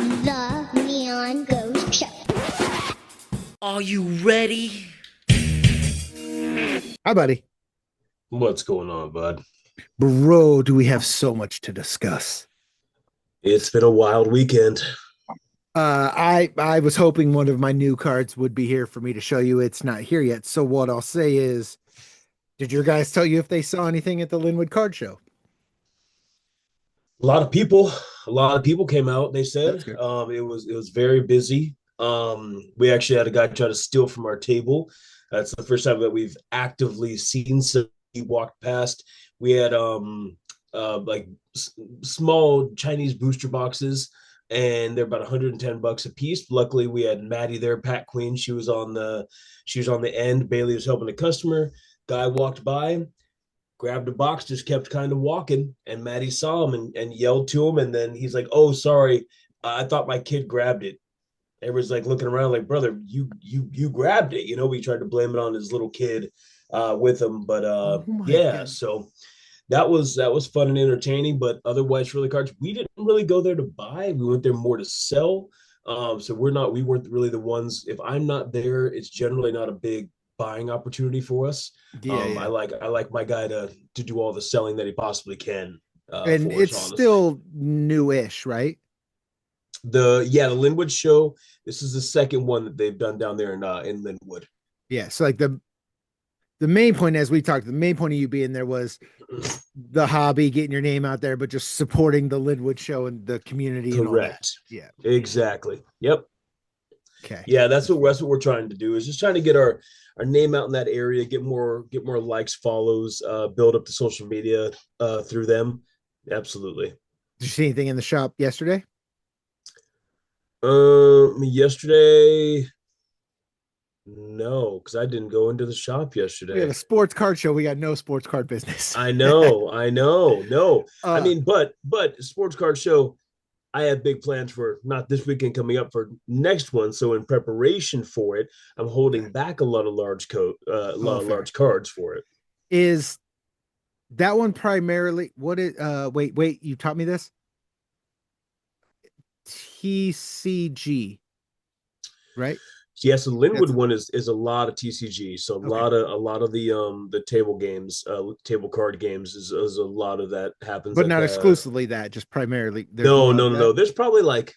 The Neon Ghost Show. Are you ready? Hi, buddy. What's going on, bud? Bro, do we have so much to discuss? It's been a wild weekend. I was hoping one of my new cards would be here for me to show you. It's not here yet. So what I'll say is, did your guys tell you if they saw anything at the Linwood Card Show? A lot of people came out. They That's said good. it was very busy. We actually had a guy try to steal from our table. That's the first time that we've actively seen somebody walk past. We had like small Chinese booster boxes, and they're about $110 a piece. Luckily, we had Maddie there, Pat Queen. She was on the end. Bailey was helping a customer. Guy walked by, grabbed a box, just kept kind of walking, and Maddie saw him and yelled to him, and then he's like, "Oh, sorry, I thought my kid grabbed it." Everyone's like looking around, like, "Brother, you grabbed it." We tried to blame it on his little kid with him, but Oh my yeah. God. So that was fun and entertaining. But otherwise, for the cards, we didn't really go there to buy. We went there more to sell. So we weren't really the ones. If I'm not there, it's generally not a big buying opportunity for us. Yeah, I yeah. like my guy to do all the selling that he possibly can And for us, it's honestly. still newish, right? The Linwood show. This is the second one that they've done down there in Linwood. Yeah. So like the main point, as we talked, the main point of you being there was the hobby, getting your name out there, but just supporting the Linwood show and the community and all that. Correct. Yeah. Exactly. Yep. Okay. Yeah, that's what we're trying to do, is just trying to get our name out in that area, get more likes, follows, build up the social media through them. Absolutely. Did you see anything in the shop yesterday? Yesterday, no, because I didn't go into the shop We have yesterday. a sports card show. We got no sports card business. I know. No, I uh, mean, but sports card show. I have big plans for not this weekend coming up, for next one. So in preparation for it, I'm okay. holding back a lot of a Oh, lot of fair. large cards for it. Is that one primarily what it wait, you taught me this? TCG, right? Yes, the Linwood That's one is a lot of TCG. So okay. a lot of the table games, table card games is a lot of that happens But at not the. exclusively that, just primarily there's No, more no, of no, that. no. There's probably like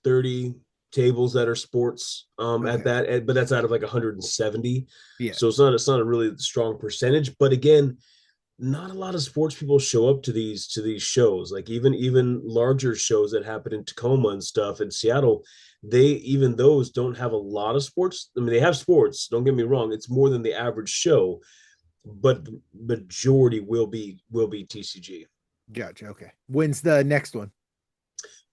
30 tables that are sports at Okay. that, but that's out of like 170. Yeah. So it's not a really strong percentage. But again, not a lot of sports people show up to these shows. Like even larger shows that happen in Tacoma and stuff in Seattle, they even those don't have a lot of sports. I mean, they have sports, don't get me wrong, it's more than the average show, but the majority will be TCG. Gotcha. Okay. When's the next one?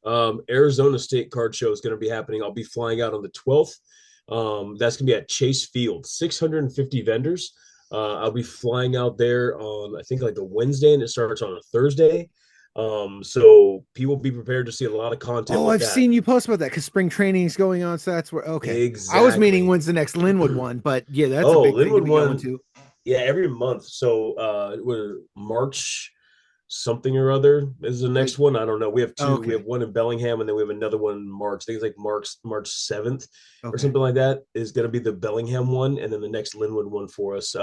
Arizona State Card Show is going to be happening. I'll be flying out on the 12th. That's going to be at Chase Field. 650 vendors. I'll be flying out there on, I think, like a Wednesday, and it starts on a Thursday. So people be prepared to see a lot of content Oh, with I've that. seen you post about that because spring training is going on. So that's where, okay. I was meaning Exactly. when's the next Linwood one, but yeah, that's a Oh, big thing to Linwood be going one, to. yeah, every month. So we're March something or other is the Like, next one. I don't know. We have two. We have okay. one in Bellingham, and then we have another one in March. I think it's like March 7th or Okay. something like that is going to be the Bellingham one, and then the next Linwood one for us.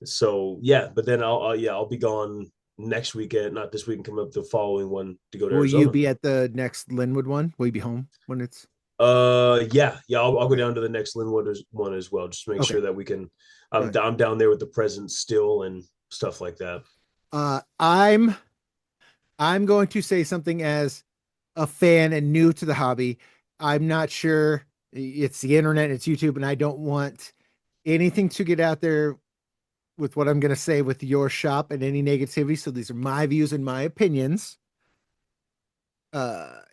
So yeah, but then I'll be gone next weekend, not this weekend, come up the following one to go to Will you Arizona. be at the next Linwood one? Will you be home when it's Yeah, I'll go okay? down to the next Linwood one as well, just to make Okay. sure that we can. Right. I'm down there with the presents still and stuff like that. Uh, I'm I'm going to say something as a fan and new to the hobby. I'm not sure. It's the internet, it's YouTube, and I don't want anything to get out there with what I'm going to say with your shop and any negativity. So these are my views and my opinions.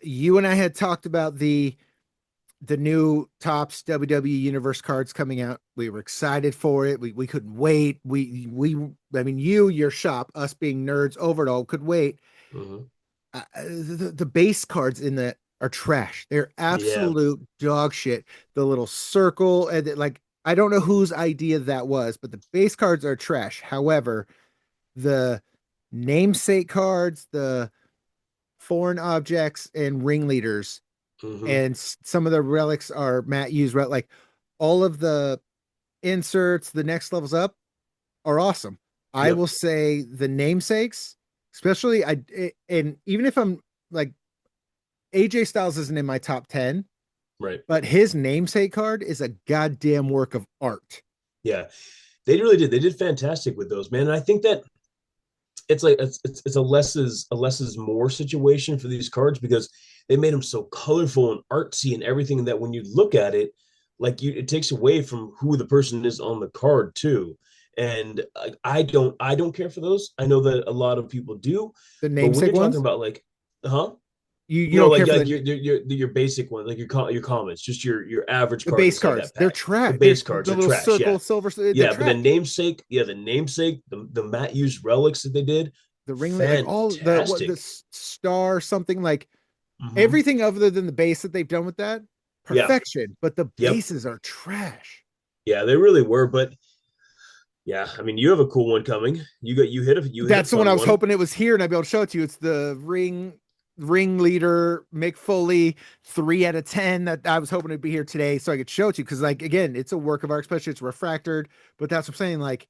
You and I had talked about the new Tops WWE Universe cards coming out. We were excited for it. We couldn't wait. I mean, your shop, us being nerds over it all, could wait. Mhm. The base cards in that are trash. They're Yeah. absolute dog shit. The little circle and like I don't know whose idea that was, but the base cards are trash. However, the namesake cards, the foreign objects, and ringleaders Hmm. and some of the relics are Matt used like all of the inserts, the next levels up are awesome. I Yep. will say the namesakes, especially and even if I'm like AJ Styles isn't in my top 10, Right. but his namesake card is a goddamn work of art. Yeah. They really did. They did fantastic with those, man. And I think that it's like it's a less is more situation for these cards because they made them so colorful and artsy and everything that when you look at it, like it takes away from who the person is on the card too. And I don't care for those. I know that a lot of people do, The but when namesake you're talking ones, about like, huh? you No, don't like care yeah, for like your basic one, like your comments, just your average the cards base inside cards. that They're pack. The trash. They're base cards the are little trash. Yeah, circle silver. They're yeah, but trash. the namesake, the Matt used relics that they did, The ringlet, like all the what fantastic. this star something like Hmm. everything other than the base that they've done with that Yeah, perfection. But the yep, bases are trash. yeah, they really were. But yeah, I mean, you have a cool one coming. You hit a That's the one I fun was one. hoping it was here and I'd be able to show it to you. It's the ring leader Mick Foley 3 out of 10 that I was hoping it'd be here today so I could show it to you because like again it's a work of art, especially it's refractored. But that's what I'm saying. Like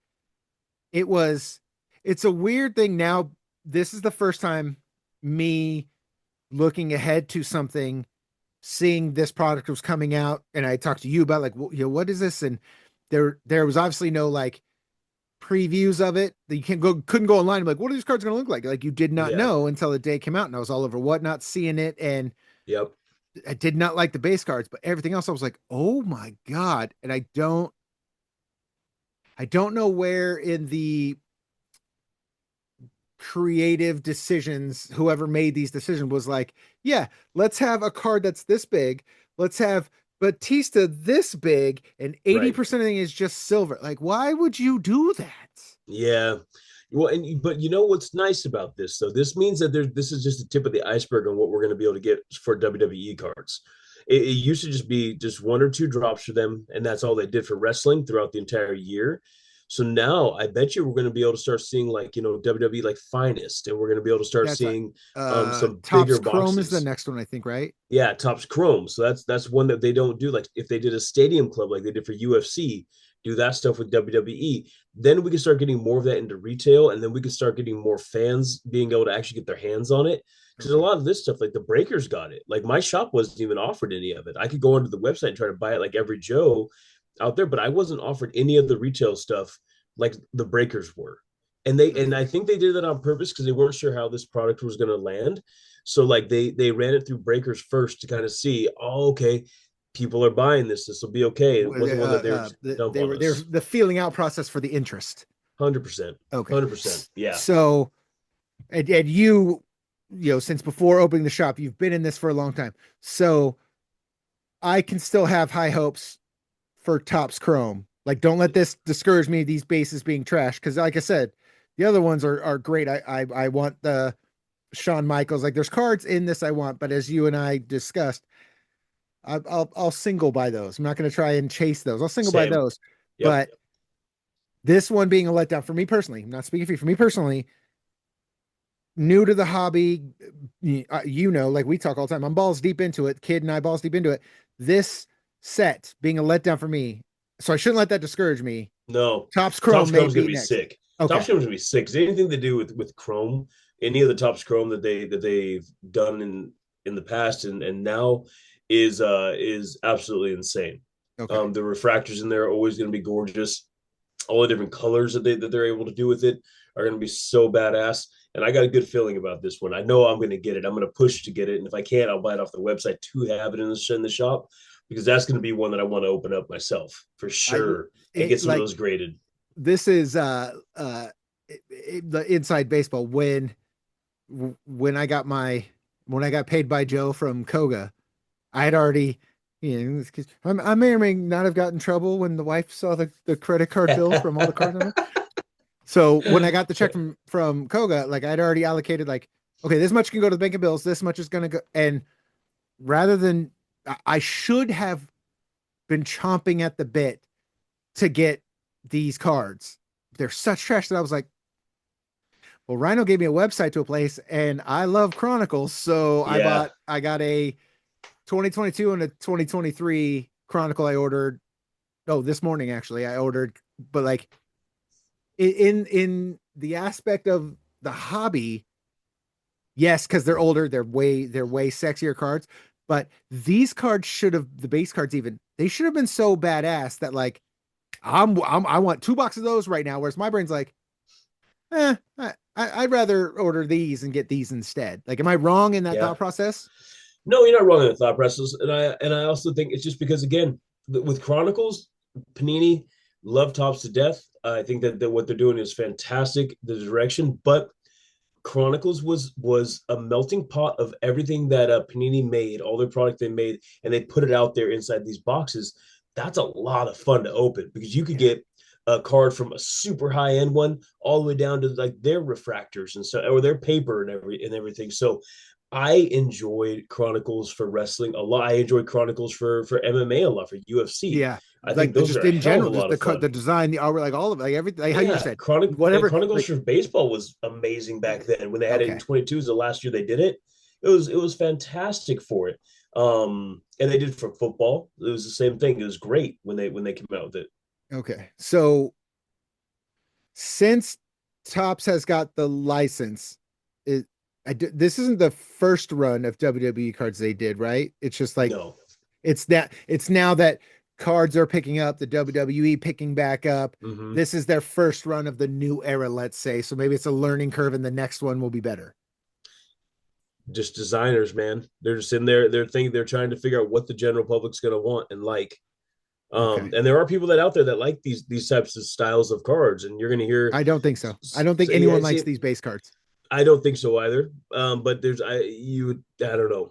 it was, it's a weird thing now. This is the first time me looking ahead to something, seeing this product was coming out, and I talked to you about like, what is this? And there was obviously no like previews of it. That you couldn't go online and be like, what are these cards going to look like? Like you did not Yeah, know until the day came out, and I was all over whatnot seeing it, and yep, I did not like the base cards, but everything else I was like, oh my god! And I don't know where in the creative decisions whoever made these decisions was like, yeah, let's have a card that's this big, let's have Batista this big, and right. 80% of the thing is just silver. Like why would you do that? Yeah. Well, but you know what's nice about this though? This means that this is just the tip of the iceberg on what we're going to be able to get for WWE cards. It used to just be just one or two drops for them, and that's all they did for wrestling throughout the entire year. So now I bet you we're going to be able to start seeing like WWE like finest, and we're going to be able to start That's seeing some Tops bigger Chrome is the boxes. next one, I think, right? Yeah, Topps Chrome. So that's one that they don't do. Like if they did a stadium club like they did for UFC, do that stuff with WWE, then we can start getting more of that into retail, and then we can start getting more fans being able to actually get their hands on it. Because a Okay. lot of this stuff, like the Breakers got it. Like my shop wasn't even offered any of it. I could go onto the website and try to buy it like every Joe out there, but I wasn't offered any of the retail stuff like the Breakers were. And Okay. I think they did that on purpose because they weren't sure how this product was going to land. So like they ran it through breakers first to kind of see, oh, okay, people are buying this. This will be okay. It wasn't one that they were just dump on They're us. the feeling out process for the interest. 100%. Okay. 100%. Yeah. So, and since before opening the shop, you've been in this for a long time. So I can still have high hopes for Topps Chrome. Like, don't let this discourage me, these bases being trash. Cause like I said, the other ones are great. I want the Shawn Michaels. Like there's cards in this I want, but as you and I discussed, I'll single buy those. I'm not going to try and chase those. I'll single buy Same. those. Yep. But this one being a letdown for me personally, I'm not speaking for you, for me personally, new to the hobby, like we talk all the time. I'm balls deep into it. Kid and I balls deep into it. This set being a letdown for me, so I shouldn't let that discourage me. No. Topps Topps Chrome may Chrome's gonna be be next. sick. Topps Okay. Chrome's gonna be sick. 'Cause anything to do with Chrome, any of the Topps Chrome that they've done in the past and now is absolutely insane. Okay. The refractors in there are always gonna be gorgeous. All the different colors that they're able to do with it are going to be so badass. And I got a good feeling about this one. I know I'm going to get it. I'm going to push to get it, and if I can't, I'll buy it off the website to have it in the shop because that's going to be one that I want to open up myself for I sure and get it some of like those graded. this is the inside baseball when I got my when I got paid by Joe from Koga, I had already, I may or may not have gotten in trouble when the wife saw the credit card bills from all the cards on it. So when I got the check from Koga, like I'd already allocated like, okay, this much can go to the bank of bills, this much is gonna go, and rather than I should have been chomping at the bit to get these cards. They're such trash that I was like, well, Rhino gave me a website to a place, and I love Chronicles, so Yeah, I got a 2022 and a 2023 Chronicle I ordered. Oh, this morning actually I ordered, but like in the aspect of the hobby, yes, because they're older, they're way sexier cards. But these cards should have the base cards even they should have been so badass that like I want 2 boxes of those right now. Whereas my brain's like, I'd rather order these and get these instead. Like, am I wrong in that Yeah. thought process? No, you're not wrong in the thought process, and I also think it's just because again with Chronicles, Panini love tops to death. I think that what they're doing is fantastic. The direction, but Chronicles was a melting pot of everything that Panini made, all their product they made, and they put it out there inside these boxes. That's a lot of fun to open because you could Yeah. get a card from a super high end one all the way down to like their refractors and so or their paper and everything. So I enjoyed Chronicles for wrestling a lot. I enjoyed Chronicles for MMA a lot for UFC. Yeah. I think Like those just are a in hell of a general, just lot of fun. the design, the art, like all of it, like everything, like how you Yeah, said, whatever. Chronicles Like, for baseball was amazing back then when they had it in okay. 22s the last year they did it. It was fantastic for it. And they did for football. It was the same thing. It was great when they came out with it. Okay. So since Tops has got the license, it this isn't the first run of WWE cards they did, right? It's just like No. it's now that cards are picking up, the WWE picking back up. Mm-hmm. This is their first run of the new era, let's say. So maybe it's a learning curve and the next one will be better. Just designers, man. They're just in there. They're trying to figure out what the general public's gonna want and like. Okay. And there are people that out there that like these types of styles of cards, and you're gonna hear I don't think so. I don't think yeah, anyone likes these base cards. I don't think so either. But I don't know.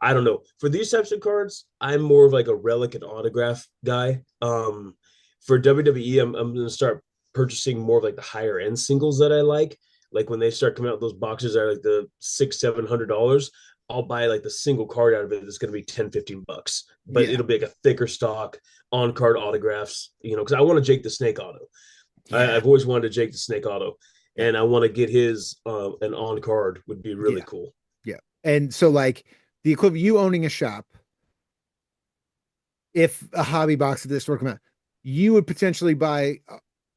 I don't know. For these types of cards, I'm more of like a relic and autograph guy. For WWE, I'm gonna start purchasing more of like the higher end singles that I like. Like when they start coming out those boxes that are like the $600-700, I'll buy like the single card out of it that's gonna be 10-15 bucks. But Yeah. it'll be like a thicker stock on card autographs, because I want to Jake the Snake auto. Yeah. I've always wanted to Jake the Snake auto, Yeah. and I want to get his an on card would be really Yeah. cool. Yeah. And so like the equivalent you owning a shop, if a hobby box of this were to come out, you would potentially buy,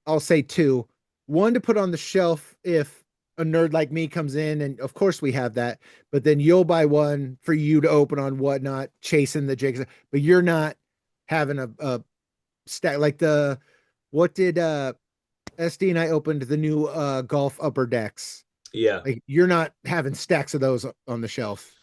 I'll say two, one to put on the shelf if a nerd like me comes in, and of course we have that, but then you'll buy one for you to open on whatnot, chasing the jigs, but you're not having a stack like what did SD and I opened the new golf upper decks. Yeah. Like you're not having stacks of those on the shelf.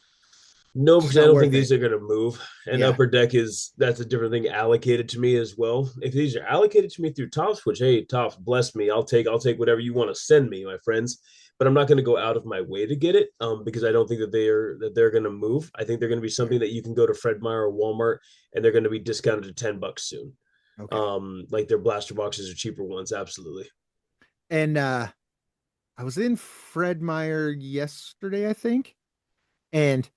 No, It's because I not don't think worth it. these are going to move. And Yeah. upper deck that's a different thing allocated to me as well. If these are allocated to me through Tops, which hey, Tops, bless me, I'll take whatever you want to send me, my friends. But I'm not going to go out of my way to get it, because I don't think that they're going to move. I think they're going to be Yeah. something that you can go to Fred Meyer or Walmart, and they're going to be discounted to $10 soon. Okay. Like their blaster boxes are cheaper ones, absolutely. And I was in Fred Meyer yesterday, I think, and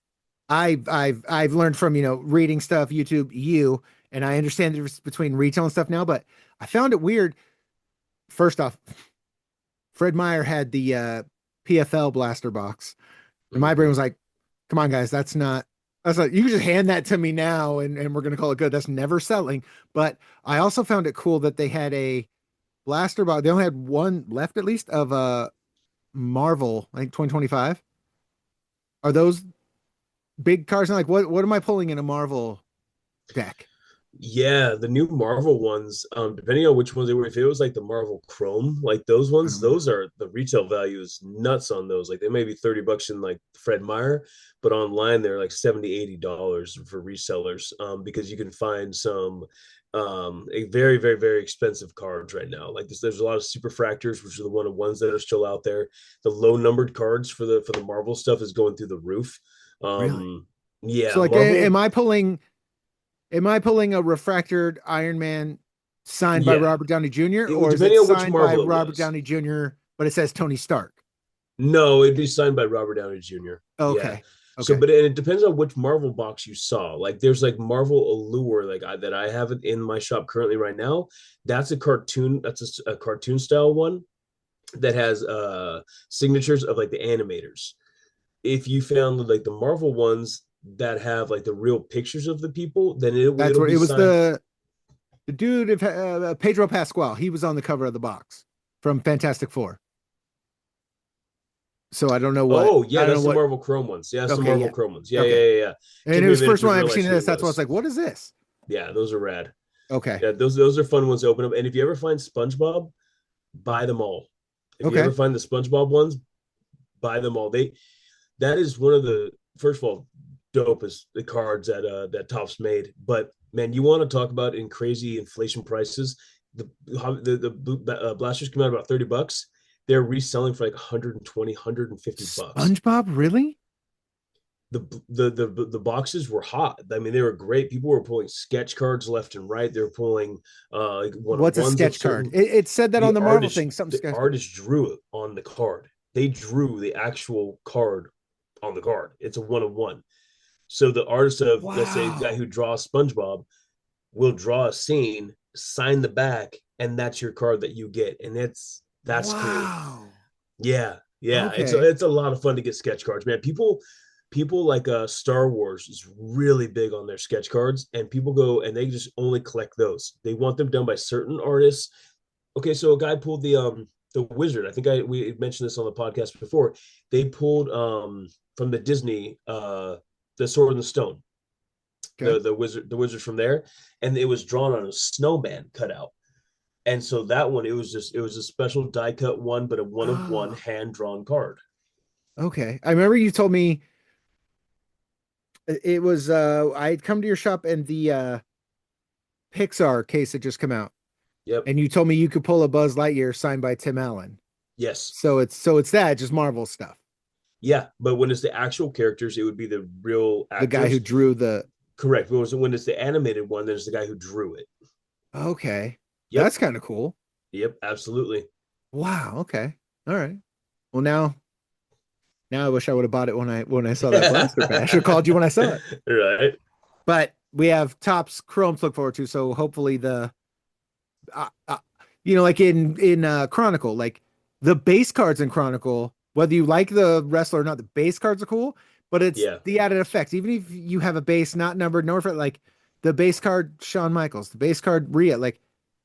I've learned from reading stuff, YouTube, and I understand the difference between retail and stuff now, but I found it weird. First off, Fred Meyer had the PFL blaster box, and my brain was like, "Come on, guys, that's not. You can just hand that to me now, and we're gonna call it good. That's never selling." But I also found it cool that they had a blaster box. They only had one left, at least, of Marvel, I think 2025. Are those big cards? And like, what am I pulling in a Marvel deck? Yeah, the new Marvel ones, depending on which ones they were, if it was like the Marvel Chrome, like those I ones, don't know. those are the retail value is nuts on those. Like they may be $30 in like Fred Meyer, but online they're like $70-80 for resellers. Because you can find some a very, very, very expensive cards right now. Like this, there's a lot of superfractors, which are the ones that are still out there. The low numbered cards for the Marvel stuff is going through the roof. Really? Yeah, So like, Marvel, am I pulling a refractored Iron Man signed by yeah. Robert Downey Jr. It would or is it depending on which signed by Marvel it Robert was. Downey Jr. but it says Tony Stark? No, it'd be signed by Robert Downey Jr. Yeah. Okay. So, Okay. but and it depends on which Marvel box you saw. Like, there's like Marvel Allure, like that I have it in my shop currently right now. That's a cartoon. That's a cartoon style one that has signatures of like the animators. If you found like the Marvel ones, that have like the real pictures of the people, then That's it'll what be it was. signed. The dude of Pedro Pascal. He was on the cover of the box from Fantastic Four. So Oh yeah, I don't know that's the what. Marvel Chrome ones. Yeah, that's the Okay, Marvel yeah, Chrome ones. Yeah, yeah, okay. yeah, yeah. And Took it me a was the minute first to one I ever realize seen of who it this. That's why I was was. like, what is this? Yeah, those are rad. Okay, Yeah, those are fun ones to open up. And if you ever find SpongeBob, buy them all. If you okay. ever find the SpongeBob ones, buy them all. That is one of the, first of all, dopest the cards that Topps made. But man, you want to talk about in crazy inflation prices? The blasters come out about $30. They're reselling for like 120, 150 bucks. SpongeBob, really? The boxes were hot. I mean, they were great. People were pulling sketch cards left and right. They were pulling like one of What's a ones of sketch card? certain. It said that on The the Marvel artist thing. Something the sketch card. artist drew it on the card. They drew the actual card on the card. It's a one of one. So the artist of, let's say, the guy Wow. who draws SpongeBob will draw a scene, sign the back, and that's your card that you get. And that's cool. Wow. Yeah, yeah. Okay. It's a lot of fun to get sketch cards, man. People like Star Wars is really big on their sketch cards, and people go and they just only collect those. They want them done by certain artists. Okay, so a guy pulled the Wizard. I think we mentioned this on the podcast before. They pulled from the Disney the Sword and the Stone, Okay. the wizard from there, and it was drawn on a snowman cutout. And so that one, it was a special die cut one, but a one of one Oh, hand drawn card. okay. I remember you told me it was I had come to your shop and the Pixar case had just come out. Yep. And you told me you could pull a Buzz Lightyear signed by Tim Allen. Yes. So it's that, just Marvel stuff. Yeah, but when it's the actual characters, it would be the real The guy who actors. drew the Correct. But when it's the animated one, there's the guy who drew it. okay. Yep. That's kind of cool. Yep. Absolutely. Wow. Okay. All right. Well, now I wish I would have bought it when I saw that blaster pack. I should have called you when I saw it. Right. But we have Topps Chrome to look forward to. So hopefully uh, uh, like in Chronicle, like the base cards in Chronicle, whether you like the wrestler or not, the base cards are cool. But it's Yeah. the added effects. Even if you have a base not numbered, nor for like the base card Shawn Michaels, the base card Rhea, like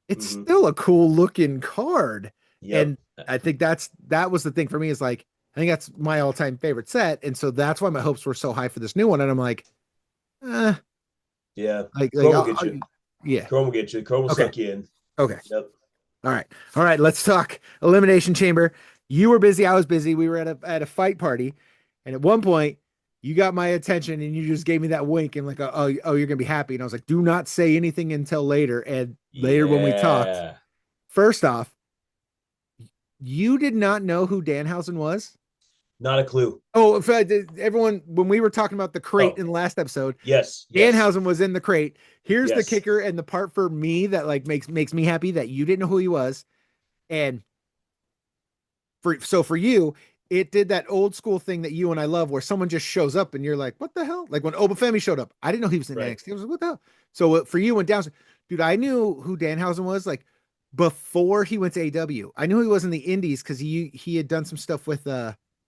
it's Hmm. still a cool looking card. Yep. And I think that was the thing for me is like I think that's my all-time favorite set. And so that's why my hopes were so high for this new one. And I'm like, eh, Yeah. like Chrome will get you. yeah. Chrome will get you. Chrome will Okay. suck you in. Okay. Yep. All right. All right. Let's talk Elimination Chamber. You were busy. I was busy. We were at a fight party. And at one point, you got my attention and you just gave me that wink and like, oh, you're gonna be happy. And I was like, do not say anything until later. And later when we talked, Yeah. first off, you did not know who Danhausen was. Not a clue. Oh, in fact, everyone, when we were talking about the crate Oh, in the last episode, yes. Yes. Danhausen was in the crate. Here's the Yes. kicker and the part for me that like makes me happy that you didn't know who he was. And for you, it did that old school thing that you and I love where someone just shows up and you're like, what the hell? Like when Obafemi showed up, I didn't know he was in Right. NXT. I was like, what the hell? So for you went down, dude, I knew who Danhausen was like before he went to AW. I knew he was in the indies because he had done some stuff with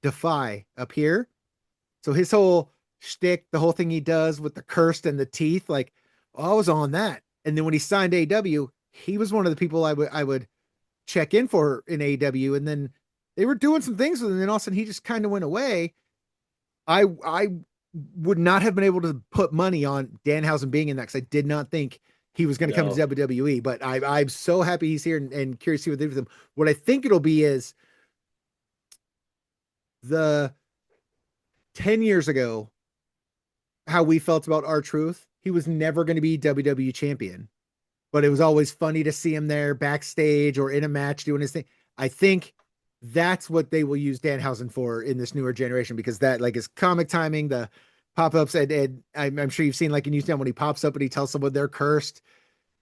Defy up here. So his whole shtick, the whole thing he does with the cursed and the teeth, like I was on that. And then when he signed AW, he was one of the people I would check in for in AW. And then they were doing some things with him, and then all of a sudden he just kind of went away. I would not have been able to put money on Danhausen being in that because I did not think he was going to come to No. WWE. But I'm so happy he's here and curious to see what they do with him. What I think it'll be is the 10 years ago, how we felt about R-Truth. He was never going to be WWE champion, but it was always funny to see him there backstage or in a match doing his thing. I think that's what they will use Danhausen for in this newer generation because that like his comic timing, the pop-ups, and I'm sure you've seen like in Newsdown when he pops up and he tells someone they're cursed.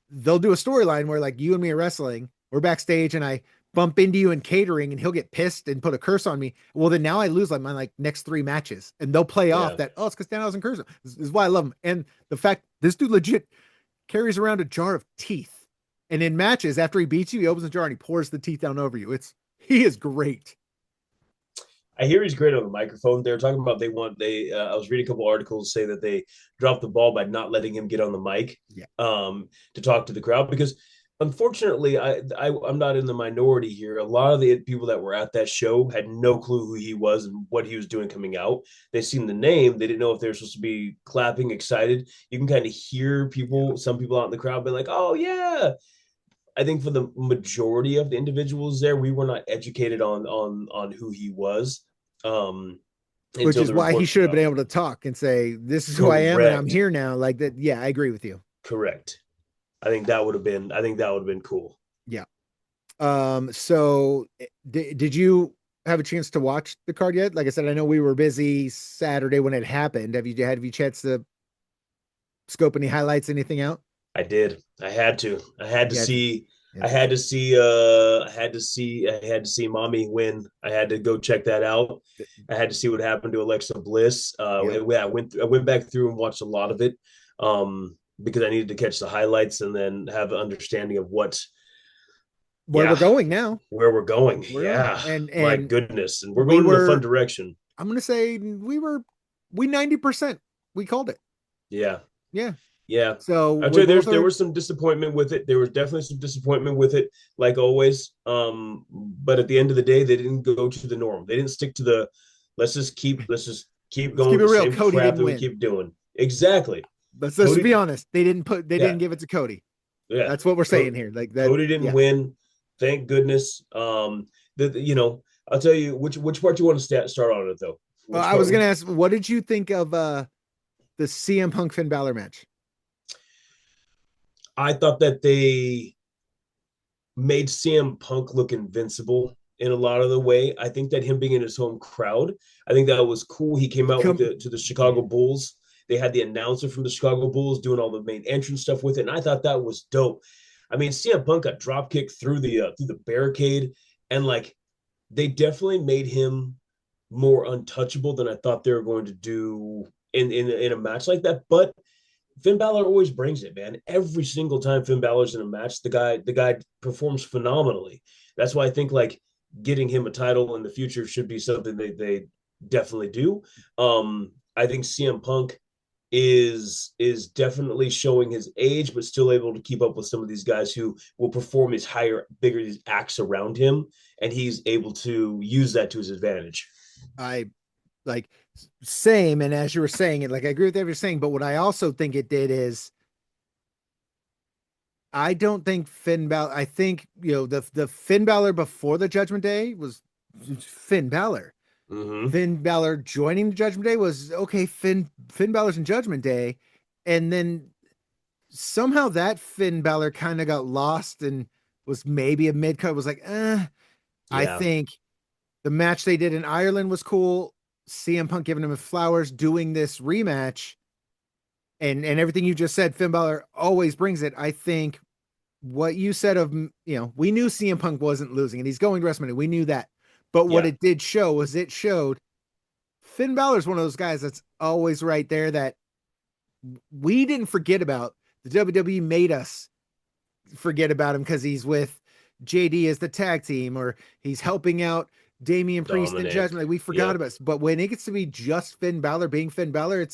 They'll do a storyline where like you and me are wrestling, we're backstage, and I bump into you in catering, and he'll get pissed and put a curse on me. Well, then now I lose like my like next 3 matches, and they'll play off Yeah. that. Oh, it's because Danhausen curse. This is why I love him, and the fact this dude legit carries around a jar of teeth. And in matches, after he beats you, he opens the jar and he pours the teeth down over you. He is great. I hear he's great on the microphone. They were talking about I was reading a couple articles say that they dropped the ball by not letting him get on the mic Yeah. to talk to the crowd because unfortunately I'm not in the minority here. A lot of the people that were at that show had no clue who he was and what he was doing coming out. They seen the name, they didn't know if they were supposed to be clapping, excited. You can kind of hear some people out in the crowd be like, "Oh yeah." I think for the majority of the individuals there, we were not educated on who he was Which until is the why he report should came have been out. able to talk and say, "This is who I am, and I'm Correct, here now." Like that. Yeah, I agree with you. correct. I think that would have been cool. Yeah. So did you have a chance to watch the card yet? Like I said, I know we were busy Saturday when it happened. Have you chance to scope any highlights, anything out? I did. I had to. I had to Yeah. see. Yeah. I had to see. I had to see mommy win. I had to go check that out. I had to see what happened to Alexa Bliss. Yep. I went back through and watched a lot of it because I needed to catch the highlights and then have an understanding of what, Where we're yeah, going now. where we're going. We're going. Yeah, And my and goodness, and we're we going in a fun were, direction. I'm gonna say we 90%. We called it. Yeah, Yeah. yeah. So I'll tell we you, both there are. was some disappointment with it. There was definitely some disappointment with it, like always. But at the end of the day, they didn't go to the norm. They didn't stick to the let's just keep Let's going keep with it the real. same Cody crap didn't that we win. keep doing. Exactly. Let's be Cody, honest. They yeah, didn't give it to Cody. yeah. That's what we're saying here. Like that. Cody didn't Yeah. win. Thank goodness. I'll tell you which part you want to start on it though. Which I part? was gonna ask, what did you think of the CM Punk Finn Balor match? I thought that they made CM Punk look invincible in a lot of the way. I think that him being in his home crowd, I think that was cool. He came out with Come, the to the Chicago Bulls. They had the announcer from the Chicago Bulls doing all the main entrance stuff with it, and I thought that was dope. I mean, CM Punk got drop kicked through the barricade, and like they definitely made him more untouchable than I thought they were going to do in a match like that. But Finn Balor always brings it, man. Every single time Finn Balor's in a match, the guy performs phenomenally. That's why I think like getting him a title in the future should be something they definitely do. I think CM Punk is definitely showing his age, but still able to keep up with some of these guys who will perform these higher, bigger these acts around him, and he's able to use that to his advantage. I like same, and as you were saying it, like I agree with everything you're saying, but what I also think it did is I don't think Finn Balor. I think the Finn Balor before the Judgment Day was Finn Balor. Mm-hmm. Finn Balor joining the Judgment Day was okay. Finn Balor's in Judgment Day, and then somehow that Finn Balor kind of got lost and was maybe a mid cut. Was like, I Yeah, think the match they did in Ireland was cool. CM Punk giving him flowers, doing this rematch, and everything you just said, Finn Balor always brings it. I think what you said of we knew CM Punk wasn't losing, and he's going to WrestleMania. We knew that, but what yeah, it did show was it showed Finn Balor's one of those guys that's always right there that we didn't forget about. The WWE made us forget about him because he's with JD as the tag team, or he's helping out Damian Priest in Dominic. Judgment. Like we forgot Yep. about it. But when it gets to be just Finn Balor being Finn Balor,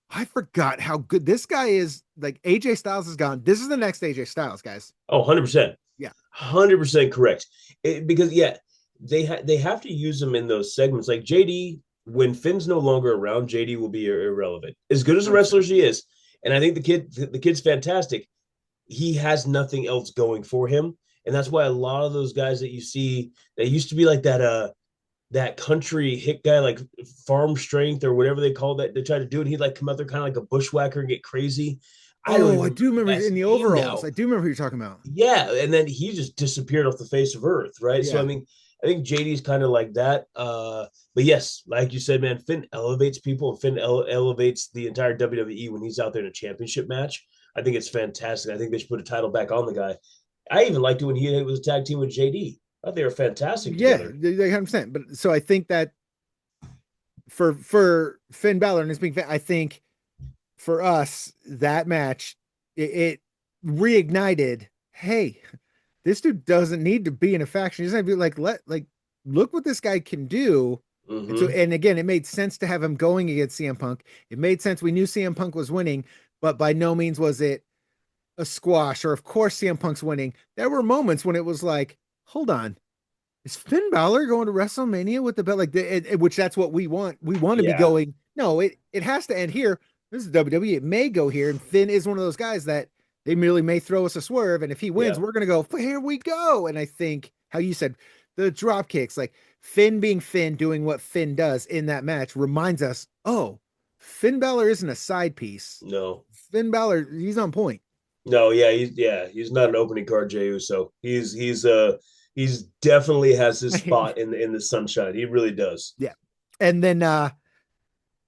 I forgot how good this guy is. Like AJ Styles is gone. This is the next AJ Styles, guys. Oh, 100%. Yeah. 100% correct. Because yeah, they have to use him in those segments. Like JD, when Finn's no longer around, JD will be irrelevant. As good as a 100%. wrestler as he is, and I think the kid's fantastic. He has nothing else going for him, and that's why a lot of those guys that you see that used to be like that country hit guy, like farm strength or whatever they call that, they try to do it. He'd like come out there kind of like a bushwhacker and get crazy. I don't Oh, even I remember do the remember guy's in the name overalls. now. I do remember who you're talking about. Yeah, and then he just disappeared off the face of Earth, right? So I Yeah. mean, I think JD's kind of like that. But yes, like you said, man, Finn elevates people, and Finn elevates the entire WWE when he's out there in a championship match. I think it's fantastic. I think they should put a title back on the guy. I even liked it when he was a tag team with JD. I thought they were fantastic Yeah, together. they 100%. But so I think that for Finn Balor and his being, I think for us that match it reignited. Hey, this dude doesn't need to be in a faction. He doesn't have to be like look what this guy can do. And so, Mm-hmm. and again, it made sense to have him going against CM Punk. It made sense. We knew CM Punk was winning, but by no means was it a squash or, of course, CM Punk's winning. There were moments when it was like, hold on, is Finn Balor going to WrestleMania with the belt? Like, which that's what we want. We want to be Yeah. going. No, it has to end here. This is WWE. It may go here, and Finn is one of those guys that they merely may throw us a swerve, and if he wins, Yeah. we're gonna go. Here we go. And I think how you said the drop kicks, like Finn being Finn, doing what Finn does in that match, reminds us, oh, Finn Balor isn't a side piece. No. Finn Balor, he's on point. No, he's not an opening card Jey Uso. He's definitely has his spot in the sunshine. He really does. Yeah. And then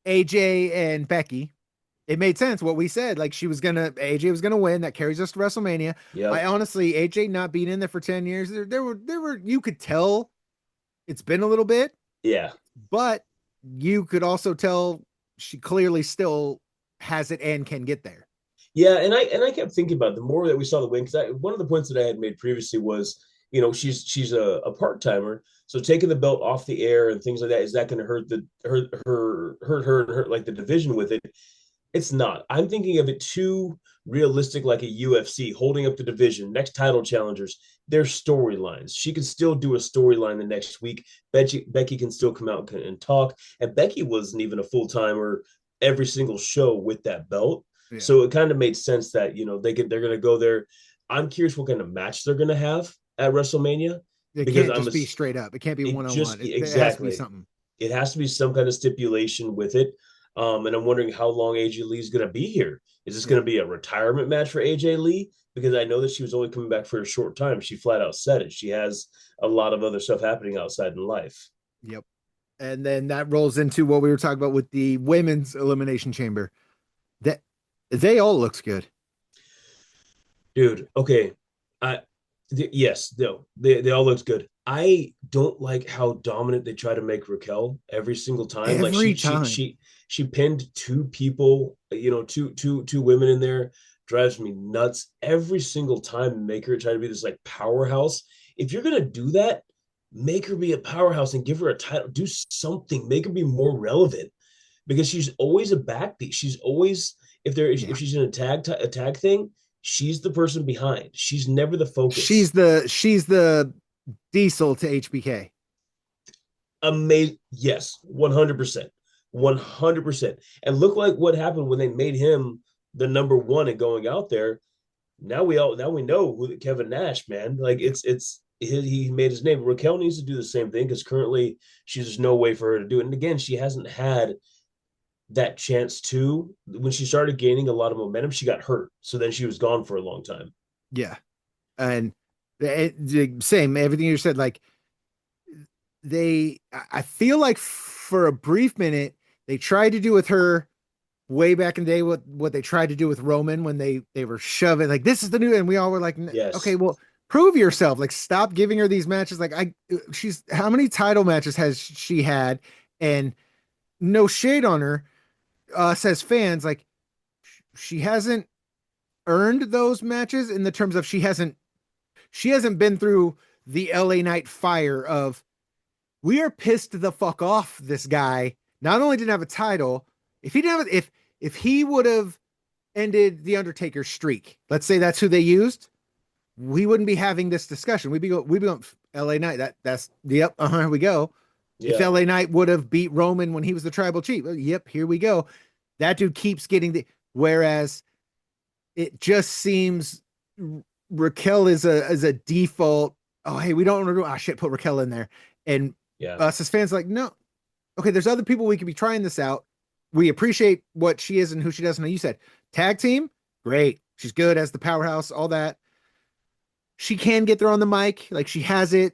AJ and Becky, it made sense what we said. Like AJ was gonna win. That carries us to WrestleMania. I Yep. honestly, AJ not being in there for 10 years, there were you could tell it's been a little bit, Yeah. but you could also tell she clearly still has it and can get there. Yeah, and I kept thinking about it, the more that we saw the win, because one of the points that I had made previously was, she's a part timer, so taking the belt off the air and things like that, is that going to hurt her like the division with it? It's not. I'm thinking of it too realistic, like a UFC holding up the division, next title challengers, their storylines. She can still do a storyline the next week. Becky can still come out and talk. And Becky wasn't even a full timer every single show with that belt. Yeah. So it kind of made sense that, they're going to go there. I'm curious what kind of match they're going to have at WrestleMania, It because can't just be straight up. It can't be it one on one. just It has to be exactly something. it has to be some kind of stipulation with it. And I'm wondering how long AJ Lee is going to be here. Is this going to be a retirement match for AJ Lee? Because I know that she was only coming back for a short time. She flat out said it. She has a lot of other stuff happening outside in life. Yep. And then that rolls into what we were talking about with the women's elimination chamber. That they all looks good. Dude, okay. I yes, no, they all looked good. I don't like how dominant they try to make Raquel every single time. Like Every time. she pinned two people, two women in there. Drives me nuts every single time. Make her try to be this like powerhouse. If you're gonna do that, make her be a powerhouse and give her a title. Do something. Make her be more relevant, because she's always a backbeat. She's always, if Yeah. she's in a tag thing, she's the person behind. She's never the She's focus. the diesel to HBK. Amazing. Yes, 100%. 100%. And look like what happened when they made him the number one and going out there. Now we know who Kevin Nash, man. Like he made his name. Raquel needs to do the same thing, because currently there's no way for her to do it. And again, she hasn't had that chance to. When she started gaining a lot of momentum, she got hurt. So then she was gone for a long time. Yeah. And same everything you said. Like I feel like for a brief minute they tried to do with her way back in the day what they tried to do with Roman when they were shoving like this is the new, and we all were like, okay, Yes. well, prove yourself. Like, stop giving her these matches. Like, she's how many title matches has she had? And no shade on her, says fans, like she hasn't earned those matches in the terms of she hasn't been through the LA Knight fire of we are pissed the fuck off this guy. Not only didn't have a title, if he didn't have if he would have ended the Undertaker's streak, let's say that's who they used, we wouldn't be having this discussion. We'd be going LA Knight. That's yep, here we go. If Yeah. LA Knight would have beat Roman when he was the tribal chief, yep, here we go. That dude keeps getting the whereas it just seems Raquel is a default. Oh, hey, we don't want to do. Ah, shit, put Raquel in there, and Yeah. us as fans like, no, okay, there's other people we could be trying this out. We appreciate what she is and who she doesn't know. You said tag team, great. She's good as the powerhouse, all that. She can get there on the mic, like she has it,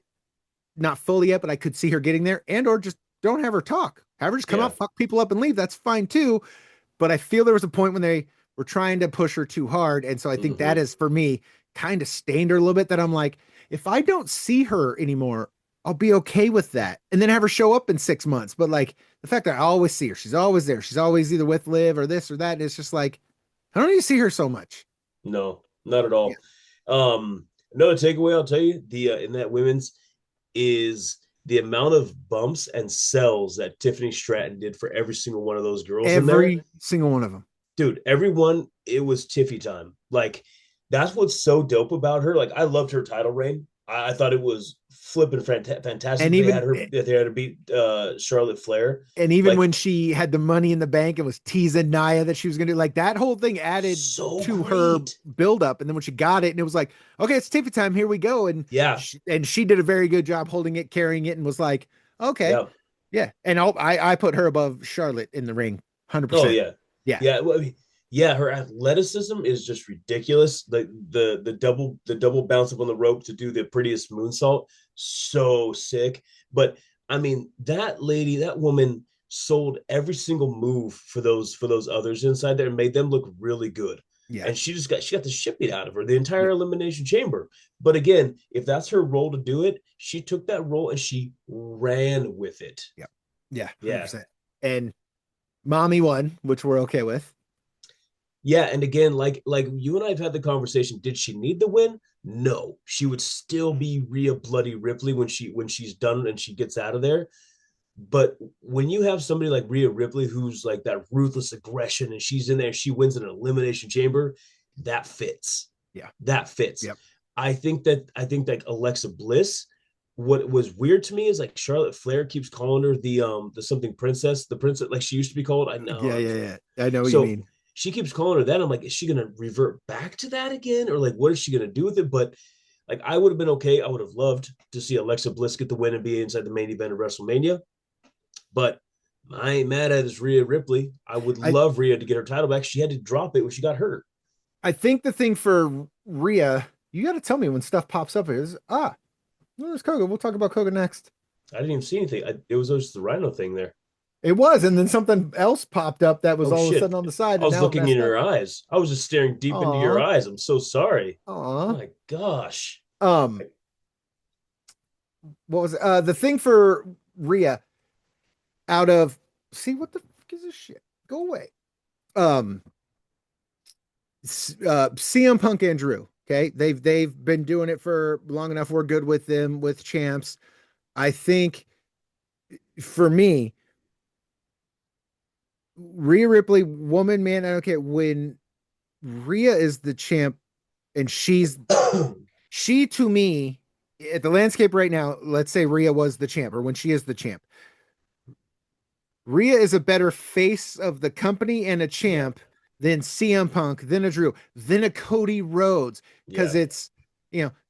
not fully yet, but I could see her getting there, and or just don't have her talk. Have her just come Yeah. out, fuck people up, and leave. That's fine too. But I feel there was a point when they were trying to push her too hard, and so I think that Mm-hmm. is for me kind of stained her a little bit. That I'm like, if I don't see her anymore, I'll be okay with that, and then have her show up in 6 months. But like the fact that I always see her, she's always there. She's always either with Liv or this or that. And it's just like I don't need to see her so much. No, not at Yeah. all. Another takeaway I'll tell you, the in that women's is the amount of bumps and sells that Tiffany Stratton did for every single one of those girls in there, Every single one of them. dude, everyone, it was Tiffy time. Like, that's what's so dope about her. Like, I loved her title reign. I thought it was flipping And fantastic. They had even her. They had to beat Charlotte Flair. and even Like, when she had the money in the bank and was teasing Nia that she was gonna do, like, that whole thing added so to her great. build up. And then when she got it, and it was like, okay, it's Tiffy time, here we go. And Yeah, she did a very good job holding it, carrying it, and was like, okay, yeah. yeah. And I put her above Charlotte in the ring, Oh 100%. yeah, Yeah, yeah. Well, I mean, yeah, her athleticism is just ridiculous. The double bounce up on the rope to do the prettiest moonsault, so sick. But I mean, that lady, that woman sold every single move for those others inside there and made them look really good. yeah, And she got the shit beat out of her the entire yeah, elimination chamber. But again, if that's her role to do it, she took that role and she ran with it. yeah, yeah, Yeah. 100%. And mommy won, which we're okay with. Yeah, and again, like you and I have had the conversation. Did she need the win? No, she would still be Rhea Bloody Ripley when she's done and she gets out of there. But when you have somebody like Rhea Ripley who's like that ruthless aggression and she's in there, she wins in an elimination chamber, that fits. Yeah, That fits. yep, I think like Alexa Bliss. What was weird to me is like Charlotte Flair keeps calling her the something princess, the princess like she used to be called. I yeah, know. yeah, yeah. I know what you So mean. she keeps calling her that. I'm like, is she gonna revert back to that again, or like, what is she gonna do with it? But like, I would have been okay. I would have loved to see Alexa Bliss get the win and be inside the main event of WrestleMania. But I ain't mad at this Rhea Ripley. I would I love Rhea to get her title back. She had to drop it when she got hurt. I think the thing for Rhea, you got to tell me when stuff pops up is well, there's Koga. We'll talk about Koga next. I didn't even see anything. It was just the Rhino thing there. It was, and then something else popped up that was Oh all of a shit! sudden on the side, I and was now it looking in messed up. your eyes. I was just staring deep into your Aw, eyes. I'm so sorry. aw. My gosh. Um, what was the thing for Rhea out of see what the fuck is this shit? Go away. Um, CM Punk and Drew. Okay, they've been doing it for long enough. We're good with them with champs. I think for me, Rhea Ripley, woman, man, I don't care. When Rhea is the champ and she to me at the landscape right now, let's say Rhea was the champ or when she is the champ. Rhea is a better face of the company and a Yeah. champ than CM Punk, than a Drew, than a Cody Rhodes. Because Yeah. it's,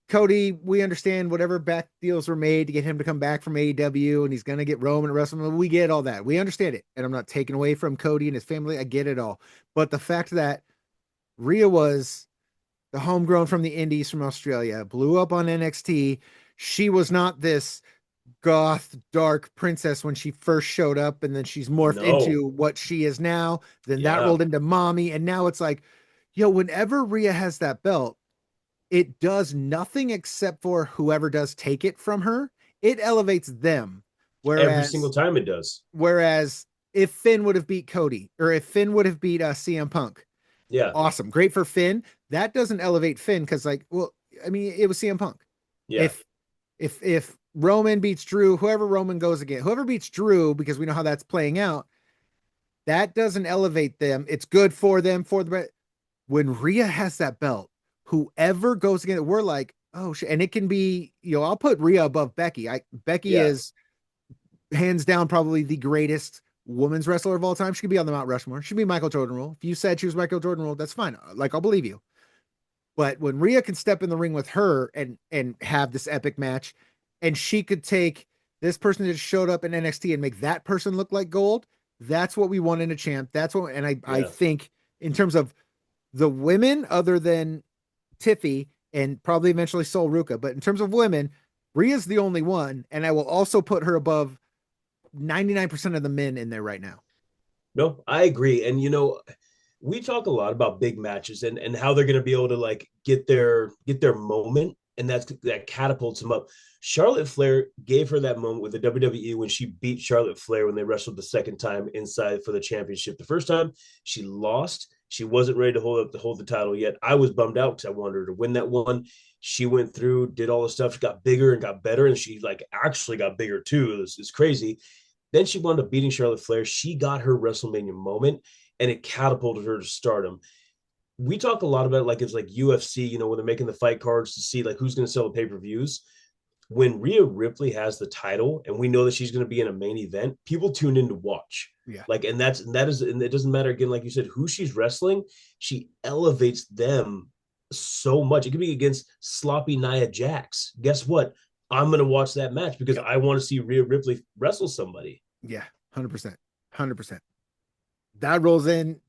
Cody, we understand whatever back deals were made to get him to come back from AEW and he's going to get Roman and WrestleMania. We get all that. We understand it. And I'm not taking away from Cody and his family. I get it all. But the fact that Rhea was the homegrown from the Indies from Australia, blew up on NXT. She was not this goth dark princess when she first showed up, and then she's morphed No. into what she is now. Then that Yeah. rolled into mommy, and now it's like, whenever Rhea has that belt, it does nothing except for whoever does take it from her. It elevates them. Every single Whereas, time it does. whereas if Finn would have beat Cody, or if Finn would have beat CM Punk, Yeah. awesome, great for Finn. That doesn't elevate Finn because, like, well, I mean, it was CM Punk. Yeah. If Roman beats Drew, whoever Roman goes against, whoever beats Drew, because we know how that's playing out, that doesn't elevate them. It's good for them for the when Rhea has that belt, whoever goes against, we're like, oh shit, and it can be, I'll put Rhea above Becky. Becky Yeah. is hands down probably the greatest women's wrestler of all time. She could be on the Mount Rushmore. She'd be Michael Jordan rule. If you said she was Michael Jordan rule, that's fine. Like, I'll believe you. But when Rhea can step in the ring with her and have this epic match, and she could take this person that showed up in NXT and make that person look like gold, that's what we want in a champ. That's what, and I Yeah. think in terms of the women, other than Tiffy and probably eventually Sol Ruka, but in terms of women, Rhea's the only one, and I will also put her above 99% of the men in there right now. No, I agree. And we talk a lot about big matches and how they're going to be able to like get their moment, and that catapults them up. Charlotte Flair gave her that moment with the WWE when she beat Charlotte Flair when they wrestled the second time inside for the championship. The first time she lost, She wasn't ready to hold the title yet. I was bummed out because I wanted her to win that one. She went through, did all the stuff, she got bigger and got better, and she like actually got bigger too. It's crazy. Then she wound up beating Charlotte Flair. She got her WrestleMania moment, and it catapulted her to stardom. We talk a lot about it like it's like UFC, when they're making the fight cards to see like who's going to sell the pay-per-views. When Rhea Ripley has the title and we know that she's going to be in a main event, people tune in to watch. Yeah. Like, and it doesn't matter again, like you said, who she's wrestling, she elevates them so much. It could be against sloppy Nia Jax. Guess what? I'm going to watch that match because I want to see Rhea Ripley wrestle somebody. Yeah. 100%. 100%. That rolls in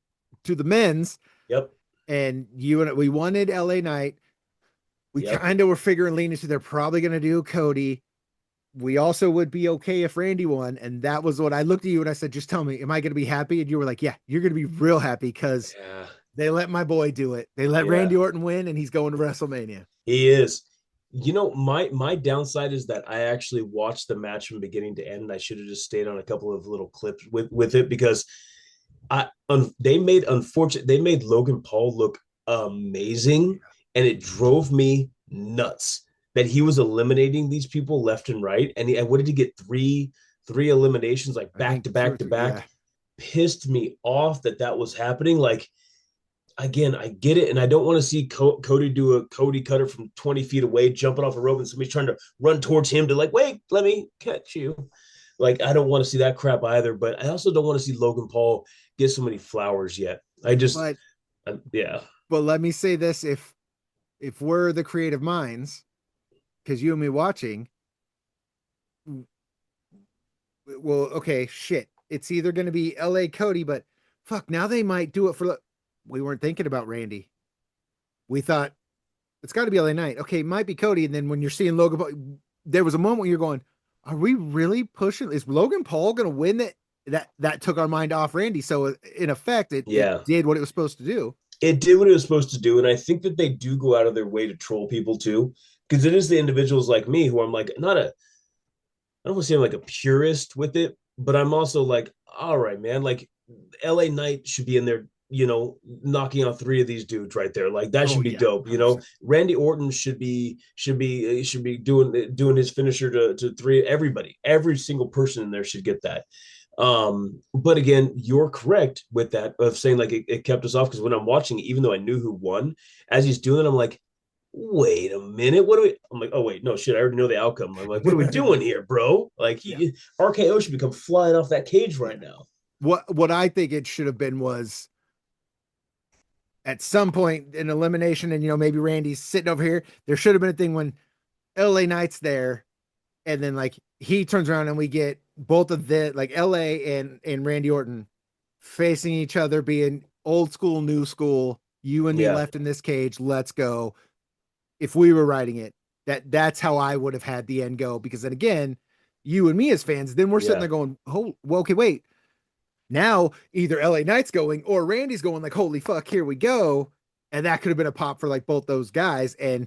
to the men's. Yep. And we wanted LA Knight. We kind of were figuring leaning to they're probably going to do Cody. We also would be okay if Randy won. And that was what I looked at you and I said, just tell me, am I going to be happy? And you were like, yeah, you're going to be real happy because they let my boy do it. They let Randy Orton win and he's going to WrestleMania. He is. My downside is that I actually watched the match from beginning to end, and I should have just stayed on a couple of little clips with it because they made Logan Paul look amazing, and it drove me nuts that he was eliminating these people left and right, and what did he get three eliminations like back to back to back? Yeah. Pissed me off that was happening. Like, again, I get it, and I don't want to see Cody do a Cody cutter from 20 feet away, jumping off a rope, and somebody's trying to run towards him to like, wait, let me catch you. Like, I don't want to see that crap either, but I also don't want to see Logan Paul get so many flowers yet. Yeah. But let me say this: if we're the creative minds, because you and me watching, well, okay, shit. It's either going to be LA Cody, but fuck, now they might do it for. We weren't thinking about Randy. We thought it's got to be LA Knight. Okay, it might be Cody. And then when you're seeing Logan Paul, there was a moment where you're going, are we really pushing? Is Logan Paul going to win that? That took our mind off Randy. So in effect, it did what it was supposed to do. It did what it was supposed to do. And I think that they do go out of their way to troll people too. Because it is the individuals like me who I'm like, I don't want to say I'm like a purist with it, but I'm also like, all right, man, like LA Knight should be in there, knocking out 3 of these dudes right there. Like that should be dope. 100%. Randy Orton should be doing his finisher to 3. Every single person in there should get that. But again, you're correct with that of saying like it kept us off because when I'm watching, even though I knew who won, as he's doing it, I'm like, wait a minute, I'm like, oh wait, no shit, I already know the outcome. I'm like, what are we doing here, bro? Like RKO should become flying off that cage right now. What I think it should have been was at some point an elimination, and maybe Randy's sitting over here. There should have been a thing when LA Knight's there, and then like he turns around and we get both of the like LA and Randy Orton facing each other, being old school, new school. You and me left in this cage. Let's go. If we were writing it, that's how I would have had the end go. Because then again, you and me as fans, then we're sitting there going, oh, well, okay, wait. Now either LA Knight's going or Randy's going like, holy fuck, here we go. And that could have been a pop for like both those guys. And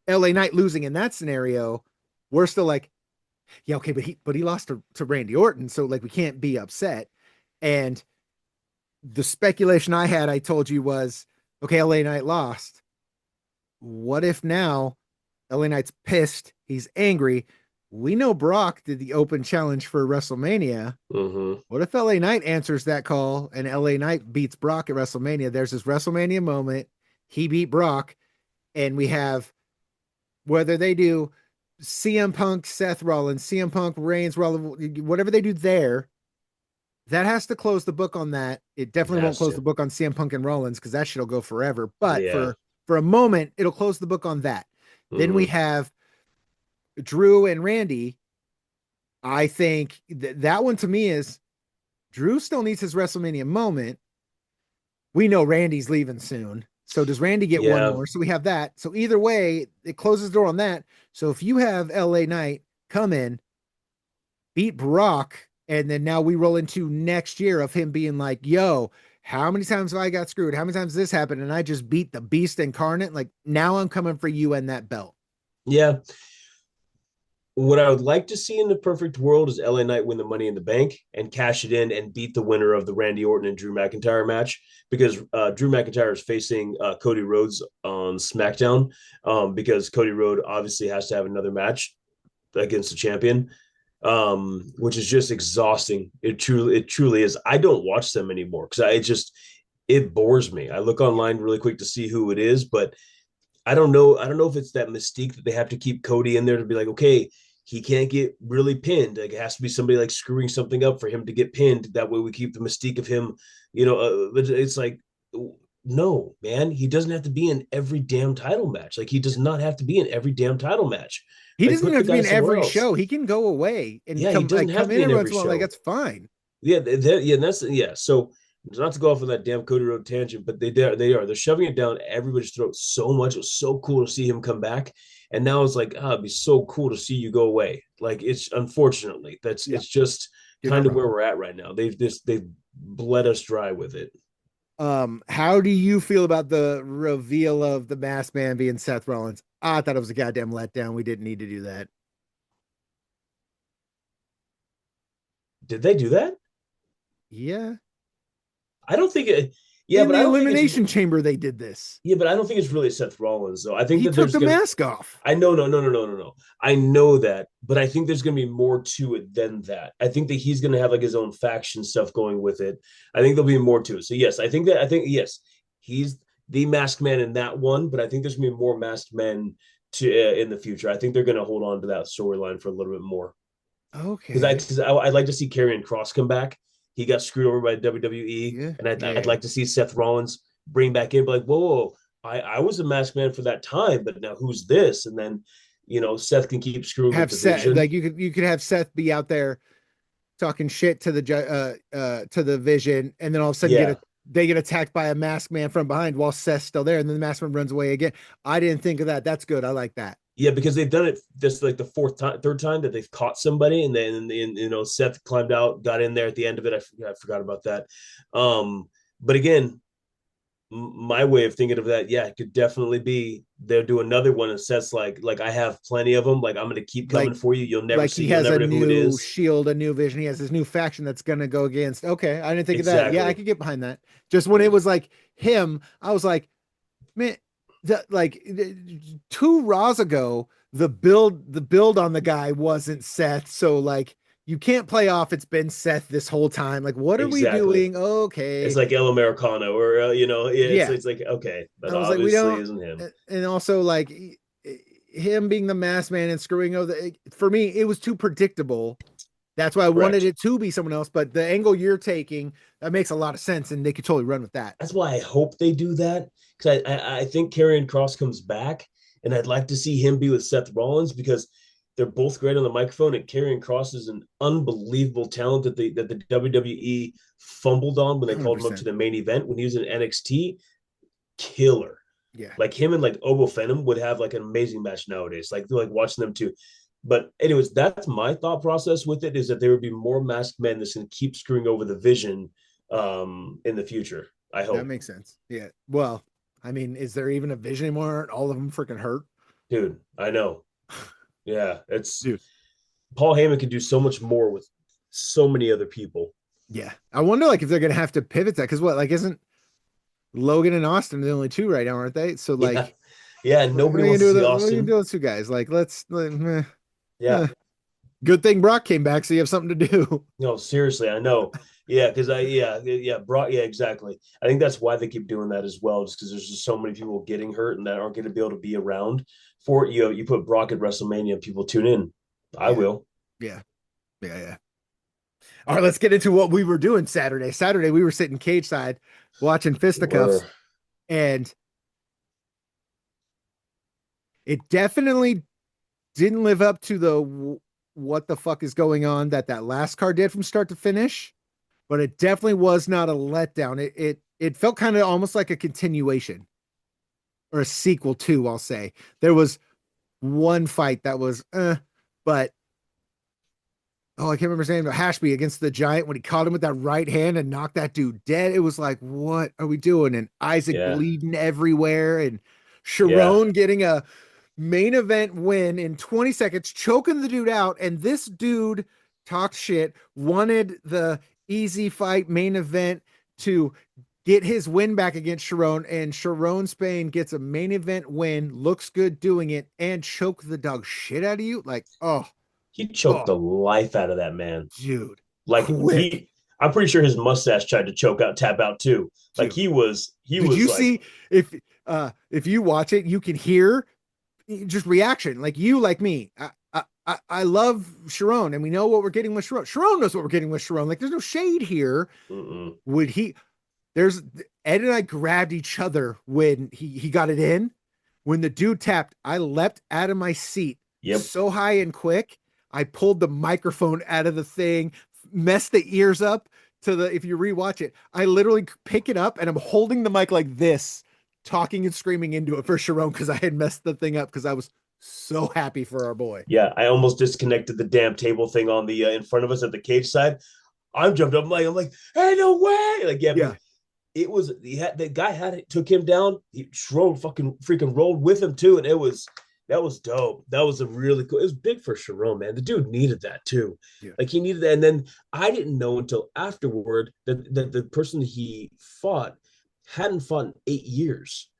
LA Knight losing in that scenario, we're still like, yeah, okay, but he lost to Randy Orton. So like, we can't be upset. And the speculation I told you was, okay, LA Knight lost. What if now LA Knight's pissed? He's angry. We know Brock did the open challenge for WrestleMania. Mm-hmm. What if LA Knight answers that call and LA Knight beats Brock at WrestleMania? There's this WrestleMania moment. He beat Brock, and we have whether they do CM Punk, Seth Rollins, CM Punk, Reigns, Rollins, whatever they do there, that has to close the book on that. It definitely won't close the book on CM Punk and Rollins because that shit'll go forever. But for a moment, it'll close the book on that. Mm-hmm. Then we have Drew and Randy. I think that one to me is Drew still needs his WrestleMania moment. We know Randy's leaving soon. So does Randy get one more? So we have that. So either way, it closes the door on that. So if you have LA Knight come in, beat Brock, and then now we roll into next year of him being like, yo, how many times have I got screwed? How many times this happened? And I just beat the beast incarnate. Like now I'm coming for you and that belt. Yeah. what I would like to see in the perfect world is LA Knight win the Money in the Bank and cash it in and beat the winner of the Randy Orton and Drew McIntyre match, because Drew McIntyre is facing Cody Rhodes on SmackDown, because Cody Rhodes obviously has to have another match against the champion, which is just exhausting. It truly is. I don't watch them anymore because it bores me. I look online really quick to see who it is, but I don't know. I don't know if it's that mystique that they have to keep Cody in there to be like, okay, he can't get really pinned. Like, it has to be somebody like screwing something up for him to get pinned. That way we keep the mystique of him. It's like, no, man, he doesn't have to be in every damn title match. Like, he does not have to be in every damn title match. He Like, doesn't even put the have to be guy in somewhere every else. show. He can go away and Yeah, he doesn't have come to in be in every every once in a while. Like, show. that's fine. Yeah, yeah, and so not to go off on that damn Cody Road tangent, but they're shoving it down everybody's throat so much. It was so cool to see him come back, and now it's like, it'd be so cool to see you go away. Like, it's unfortunately Yeah, it's just you're not kind of wrong. where we're at right now. They've bled us dry with it. How do you feel about the reveal of the masked man being Seth Rollins? I thought it was a goddamn letdown. We didn't need to do that. Did they do that? Yeah. I don't think it. Yeah, In but the I don't think it's. Elimination Chamber, they did this. Yeah, but I don't think it's really Seth Rollins though. I think He that took there's the gonna. mask off. I know, no, no, no, no, no, no. I know that, but I think there's going to be more to it than that. I think that he's going to have like his own faction stuff going with it. I think there'll be more to it. So yes, I think yes, he's the masked man in that one, but I think there's going to be more masked men to in the future. I think they're going to hold on to that storyline for a little bit more, Okay. I'd like to see Karrion Kross come back. He got screwed over by WWE, Yeah. and I'd Yeah. like to see Seth Rollins bring back in, be like, whoa, whoa, whoa, I was a masked man for that time, but now who's this? And then, Seth can keep screwing with Have the Seth vision. like you could have Seth be out there talking shit to to the Vision, and then all of a sudden Yeah. they get attacked by a masked man from behind while Seth's still there, and then the masked man runs away again. I didn't think of that. That's good. I like that. Yeah, because they've done it this like the third time that they've caught somebody, and then Seth climbed out, got in there at the end of it. I forgot about that. But again, my way of thinking of that, yeah, it could definitely be they'll do another one and Seth's like I have plenty of them. Like, I'm gonna keep coming Like for you. he You'll has never a know who it new is. shield, a new Vision. He has his new faction that's gonna go against. Okay, I didn't think of that. Yeah, I Exactly. could get behind that. Just when it was like him, I was like, man, two Raws ago, the build on the guy wasn't Seth. So like you can't play off it's been Seth this whole time. Like, what are we Exactly. doing? It's Okay. like El Americano, or Yeah. it's like, okay, that I was like, we obviously don't, isn't him. and also like him being the masked man and screwing over for me, it was too predictable. That's why I wanted Correct. it to be someone else. But the angle you're taking, that makes a lot of sense, and they could totally run with that. That's why I hope they do that, because I think Karrion Kross comes back, and I'd like to see him be with Seth Rollins, because they're both great on the microphone, and Karrion Kross is an unbelievable talent that the WWE fumbled on when they called him up to 100%. the main event when he was in NXT. Killer. Yeah. Like, him and like Obo Fenum would have like an amazing match nowadays. Like watching them too. But anyways, that's my thought process with it, is that there would be more masked men that's going to keep screwing over the Vision in the future. I That hope. makes sense. Yeah. Well, I mean, is there even a Vision anymore? All of them freaking hurt. Dude, I know. Yeah, it's Dude. Paul Heyman can do so much more with so many other people. Yeah. I wonder like if they're gonna have to pivot that because what like isn't Logan and Austin the only two right now, aren't they? So Yeah. like Yeah, what are nobody you gonna wants do to with see what are you gonna do Austin. with those two guys? Like Yeah. good thing Brock came back, so you have something to do. No, seriously, I know. Yeah, because Brock, yeah, exactly. I think that's why they keep doing that as well, just because there's just so many people getting hurt and that aren't going to be able to be around for it. You put Brock at WrestleMania, people tune in. I Yeah. will. Yeah. Yeah. Yeah. All right, let's get into what we were doing Saturday. Saturday, we were sitting cage side watching We were. fisticuffs, and it definitely didn't live up to the what the fuck is going on that last card did from start to finish, but it definitely was not a letdown. It felt kind of almost like a continuation or a sequel to, I'll say. There was one fight that was but oh, I can't remember his name, but Hashby against the Giant when he caught him with that right hand and knocked that dude dead. It was like, what are we doing? And Isaac Yeah. bleeding everywhere, and Yeah. Sharon getting a main event win in 20 seconds, choking the dude out. And this dude talked shit, wanted the easy fight main event to get his win back against Sharon. And Sharon Spain gets a main event win, looks good doing it, and choke the dog shit out of you. Like, He choked the life out of that man. dude, Like quick. I'm pretty sure his mustache tried to tap out too. Like Dude. he Did was you like, see if you watch it, you can hear just reaction like you, like me. I love Sharon, and we know what we're getting with Sharon. Sharon knows what we're getting with Sharon. Like, there's no shade here. mm-mm. Would he? There's Ed and I grabbed each other when he got it in. When the dude tapped, I leapt out of my seat Yep. so high and quick. I pulled the microphone out of the thing, messed the ears up to the. If you rewatch it, I literally pick it up and I'm holding the mic like this, talking and screaming into it for Sharon because I had messed the thing up because I was so happy for our boy. Yeah, I almost disconnected the damn table thing on the in front of us at the cage side. I'm jumped up. I'm like, hey, no way! Like, yeah, Yeah, it was the guy had it, took him down. He rolled freaking rolled with him too, and that was dope. That was a really cool. It was big for Sharon, man. The dude needed that too. yeah, Like he needed that, and then I didn't know until afterward that the person he fought hadn't fought in 8 years.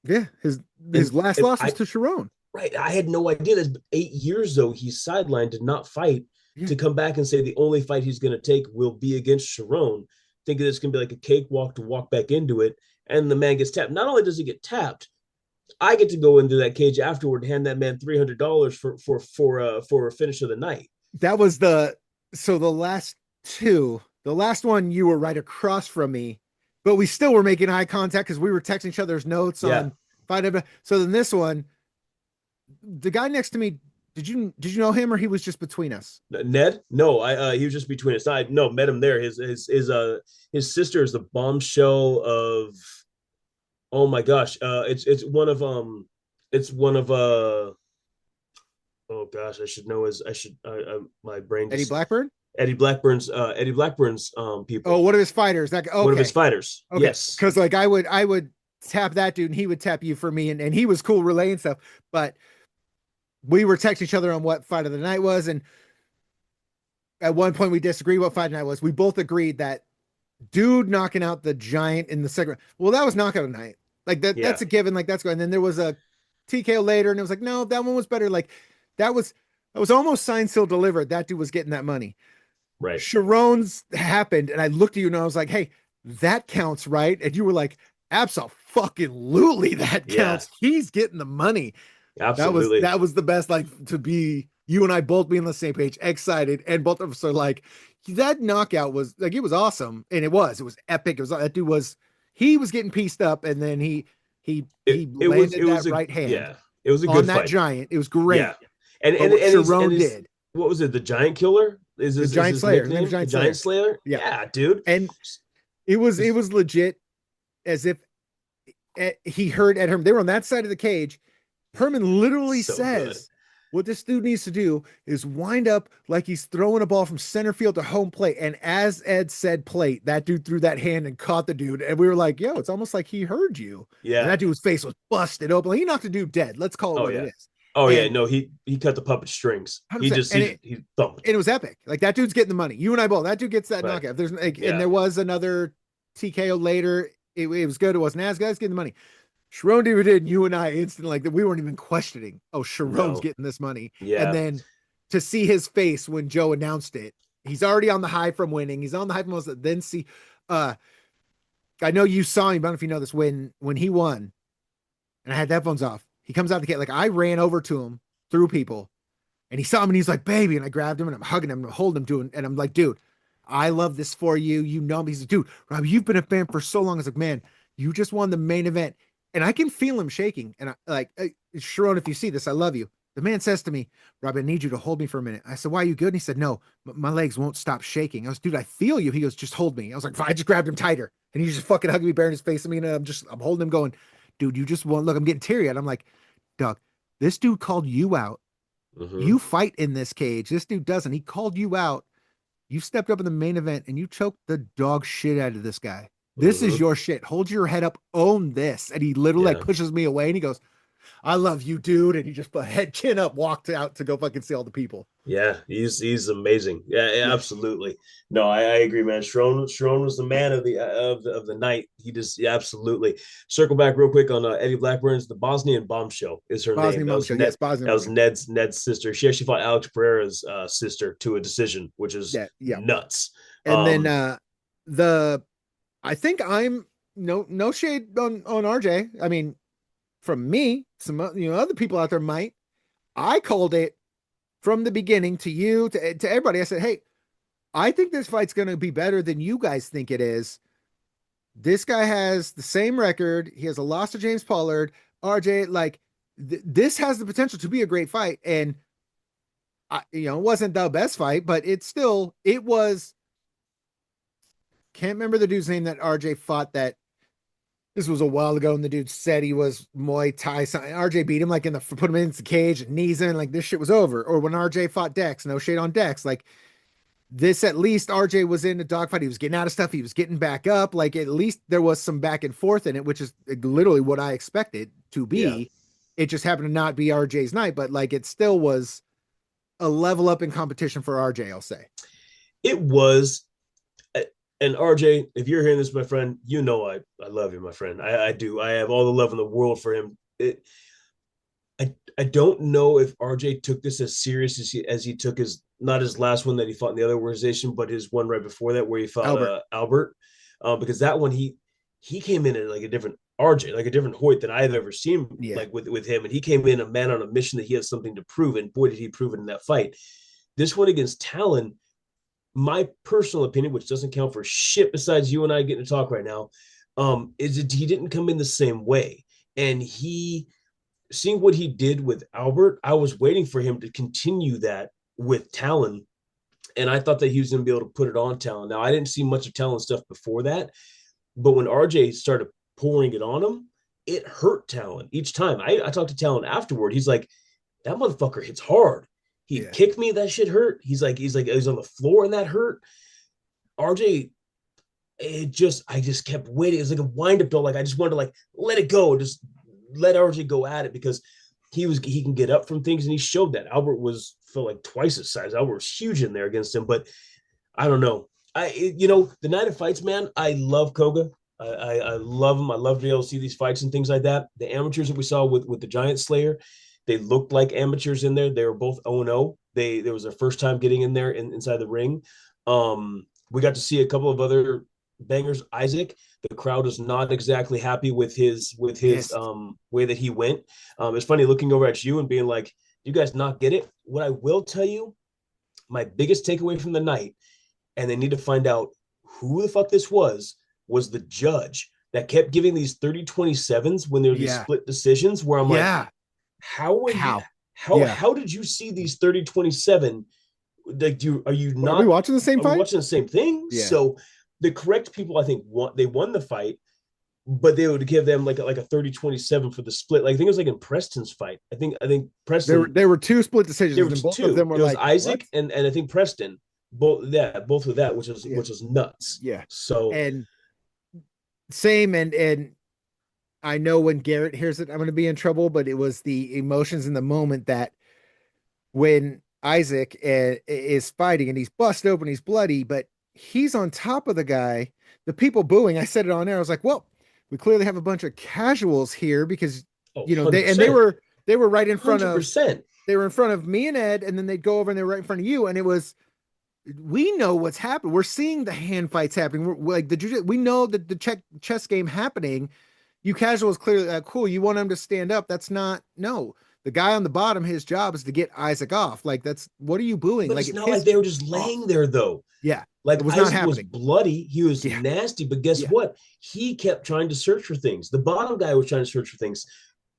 yeah. His And, last and loss was I to Sharon. right, I had no idea that 8 years though he's sidelined, did not fight Yeah, to come back and say the only fight he's going to take will be against Sharon, thinking it's going to be like a cakewalk to walk back into it, and the man gets tapped. Not only does he get tapped, I get to go into that cage afterward and hand that man $300 for a finish of the night. that was the last two. The last one you were right across from me, but we still were making eye contact because we were texting each other's notes Yeah, on fight. So then this one, the guy next to me, did you know him or he was just between us? Ned. No, I he was just between us. I no met him there. His sister is the bombshell of. Oh my gosh, it's one of it's one of oh gosh, I should know his I should my brain Eddie just Blackburn? Eddie Blackburn's people. Oh, one of his fighters. That One of okay. his fighters. Okay. Yes. Because like I would tap that dude and he would tap you for me, and he was cool relaying stuff. But we were texting each other on what fight of the night was, and at one point we disagreed what fight of the night was. We both agreed that dude knocking out the giant in the second. Well, that was knockout night. Like that's Yeah. a given. Like that's going. And then there was a TKO later, and it was like, no, that one was better. Like that was almost signed, still delivered. That dude was getting that money. Right. Sharon's happened, and I looked at you and I was like, hey, that counts, right? And you were like, absolutely, that Yeah. counts. He's getting the money. Absolutely. That was the best, like to be you and I both be on the same page, excited, and both of us are like, that knockout was like it was awesome, and it was epic. It was that dude was he was getting pieced up, and then he landed that right hand yeah. It was a on good that fight. giant. It was great. Yeah. And But what Sharon his, did, what was it? The Giant Killer? the Giant his Slayer, his nickname? name's The Giant Giant Slayer. Slayer? Yeah. Yeah, dude. And it was legit as if he heard Ed Herman. They were on that side of the cage. Herman literally So says, what this dude needs to do is wind up like he's throwing a ball from center field to home plate. And as Ed said plate, that dude threw that hand and caught the dude. And we were like, yo, it's almost like he heard you. Yeah. And that dude's face was busted open. He knocked the dude dead. Let's call it Oh, what yeah. it is. Oh And- yeah, no, he cut the puppet strings. He 100%. just And he thumped. And it was epic. Like that dude's getting the money. You and I both. That dude gets that Right. knockout. There's like, Yeah. and there was another TKO later. It was good. It wasn't as good. Guys getting the money. Sharon did, and you and I instantly like that. We weren't even questioning. Oh, Sharon's No. getting this money. Yeah. And then to see his face when Joe announced it, he's already on the high from winning. He's on the high from most. Then see, I know you saw him, but I don't know if you know this when he won, and I had headphones off. He comes out the gate like I ran over to him through people, and he saw him and he's like, baby, and I grabbed him and I'm hugging him and I'm holding him to him, and I'm like, dude, I love this for you. You know me. He's like, dude, Rob, you've been a fan for so long. I was like, man, you just won the main event. And I can feel him shaking. And I like, hey, Sharon, if you see this, I love you. The man says to me, Rob, I need you to hold me for a minute. I said, why are you good? And he said, no, my legs won't stop shaking. I was, dude, I feel you. He goes, just hold me. I was like, fine. I just grabbed him tighter. And he just fucking hugged me, bearing his face at me. And I'm holding him going, dude, you just won't look. I'm getting teary eyed. I'm like, Doug, this dude called you out. Mhm. You fight in this cage. This dude doesn't. He called you out. You stepped up in the main event and you choked the dog shit out of this guy. This is Mhm. your shit. Hold your head up. Own this. And he literally Yeah. like pushes me away and he goes, I love you, dude. And he just put head chin up, walked out to go fucking see all the people. Yeah, he's amazing. Yeah, Yeah. absolutely. No, I agree, man. Sharon was the man of the night. He just absolutely. Circle back real quick on Eddie Blackburn's The Bosnian Bombshell is her name. Bosnian Bombshell. Yes, Bosnian That was Bombshell. Ned's sister. She actually fought Alex Pereira's sister to a decision, which is Yeah, yeah. nuts. And then the I think I'm no shade on RJ. I mean, from me, some other people out there might. I called it from the beginning to you to everybody. I said, hey, I think this fight's going to be better than you guys think it is. This guy has the same record. He has a loss to James Pollard. RJ, like this has the potential to be a great fight. And it wasn't the best fight, but it was. Can't remember the dude's name that RJ fought. That this was a while ago, and the dude said he was Muay Thai. RJ beat him, like put him in the cage, and knees in, like this shit was over. Or when RJ fought Dex, no shade on Dex, like this, at least RJ was in a dogfight. He was getting out of stuff. He was getting back up. Like at least there was some back and forth in it, which is literally what I expected to be. Yeah. It just happened to not be RJ's night, but like it still was a level up in competition for RJ, I'll say. It was. And RJ, if you're hearing this, my friend, I love you, my friend. I do. I have all the love in the world for him. I don't know if RJ took this as serious as he took not his last one that he fought in the other organization, but his one right before that where he fought Albert. Because that one he came in at like a different RJ, like a different Hoyt than I have ever seen, like with him. And he came in a man on a mission that he has something to prove. And boy, did he prove it in that fight. This one against Talon, my personal opinion, which doesn't count for shit besides you and I getting to talk right now, is that he didn't come in the same way. And seeing what he did with Albert, I was waiting for him to continue that with Talon. And I thought that he was going to be able to put it on Talon. Now, I didn't see much of Talon stuff before that. But when RJ started pouring it on him, it hurt Talon each time. I talked to Talon afterward. He's like, that motherfucker hits hard. He kicked me, that shit hurt. He's on the floor and that hurt. RJ, I just kept waiting. It was like a wind-up doll. Like I just wanted to like let it go, just let RJ go at it because he can get up from things, and he showed that. Albert felt like twice his size. Albert was huge in there against him, but I don't know. The night of fights, man, I love Koga. I love him. I love to be able to see these fights and things like that. The amateurs that we saw with the Giant Slayer, they looked like amateurs in there. They were both 0-0. There was their first time getting in there inside the ring. We got to see a couple of other bangers. Isaac, the crowd was not exactly happy with his way that he went. It's funny looking over at you and being like, you guys not get it? What I will tell you, my biggest takeaway from the night, and they need to find out who the fuck this was the judge that kept giving these 30-27s when there were these split decisions where I'm like, how did you see these 30-27? Like, are you not? Are we watching the same fight? Watching the same thing? Yeah. So the correct people, I think, won the fight, but they would give them like a 30-27 for the split. Like I think it was like in Preston's fight. I think Preston. There were two split decisions. There was both two. Of them were it was like Isaac and I think Preston. Both of that, which was nuts. Yeah. So and same and I know when Garrett hears it, I'm going to be in trouble, but it was the emotions in the moment that when Isaac is fighting and he's busted open, he's bloody, but he's on top of the guy, the people booing. I said it on air. I was like, well, we clearly have a bunch of casuals here because, they were right in front 100%. of, they were in front of me and Ed, and then they'd go over and they were right in front of you. And it was, we know what's happened. We're seeing the hand fights happening. We're like we know that the chess game happening. You casuals clearly cool. You want him to stand up. That's not, no. The guy on the bottom, his job is to get Isaac off. Like what are you booing? But like it's not like they were just laying there though. Yeah. Like it was Isaac not was bloody. He was nasty, but guess what? He kept trying to search for things. The bottom guy was trying to search for things.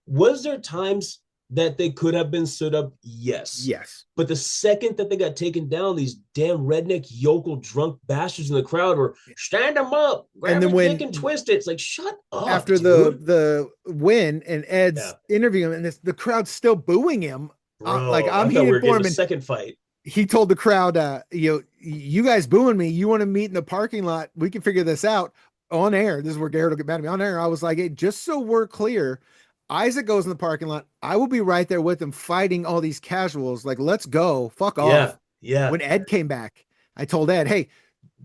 Was there times that they could have been stood up? Yes. But the second that they got taken down, these damn redneck yokel drunk bastards in the crowd were stand them up, grab his dick and twist it. It's like, shut up. After the win and Ed's interview him, and the crowd's still booing him. Bro, I'm heated for him. A second fight. He told the crowd, you guys booing me. You want to meet in the parking lot? We can figure this out on air. This is where Garrett will get mad at me on air. I was like, hey, just so we're clear, Isaac goes in the parking lot. I will be right there with him fighting all these casuals. Like, let's go. Fuck Yeah, off. yeah, When Ed came back, I told Ed, hey,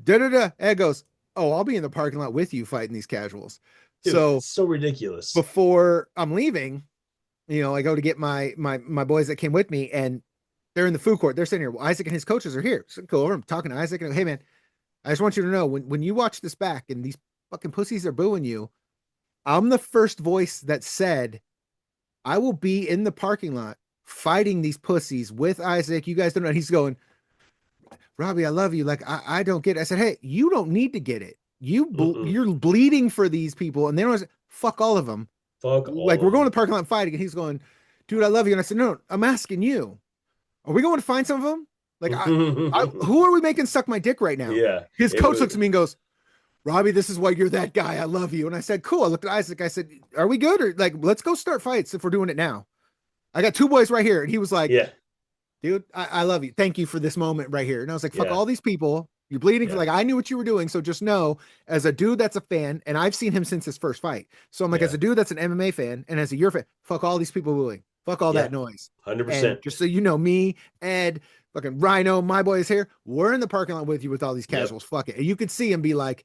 da da da. Ed goes, oh, I'll be in the parking lot with you fighting these casuals. dude, So it's so ridiculous. before I'm leaving, I go to get my boys that came with me, and they're in the food court. They're sitting here. Well, Isaac and his coaches are here. So I go over. I'm talking to Isaac and I go, hey man, I just want you to know when you watch this back and these fucking pussies are booing you, I'm the first voice that said I will be in the parking lot fighting these pussies with Isaac. You guys don't know. And he's going, Robbie, I love you. Like I don't get it. I said, hey, you don't need to get it. Mm-mm. You're bleeding for these people, and they don't fuck all of them. Fuck Like all we're of going to them. the parking lot and fighting, and he's going, dude, I love you. And I said, no, I'm asking you, are we going to find some of them? Like who are we making suck my dick right now? Yeah, His it coach was. looks at me and goes, Robbie, this is why you're that guy. I love you. And I said, cool. I looked at Isaac. I said, are we good? Or like, let's go start fights if we're doing it now. I got two boys right here. And he was like, Yeah, dude, I love you. Thank you for this moment right here. And I was like, fuck yeah, all these people. You're bleeding for yeah, like, I knew what you were doing. So just know, as a dude that's a fan, and I've seen him since his first fight. So I'm like, yeah, as a dude that's an MMA fan, and as a your fan, fuck all these people booing. Fuck all yeah. that noise. And 100%. just so you know, me, Ed, fucking Rhino, my boys here, we're in the parking lot with you with all these Yep. casuals. Fuck it. And you could see him be like,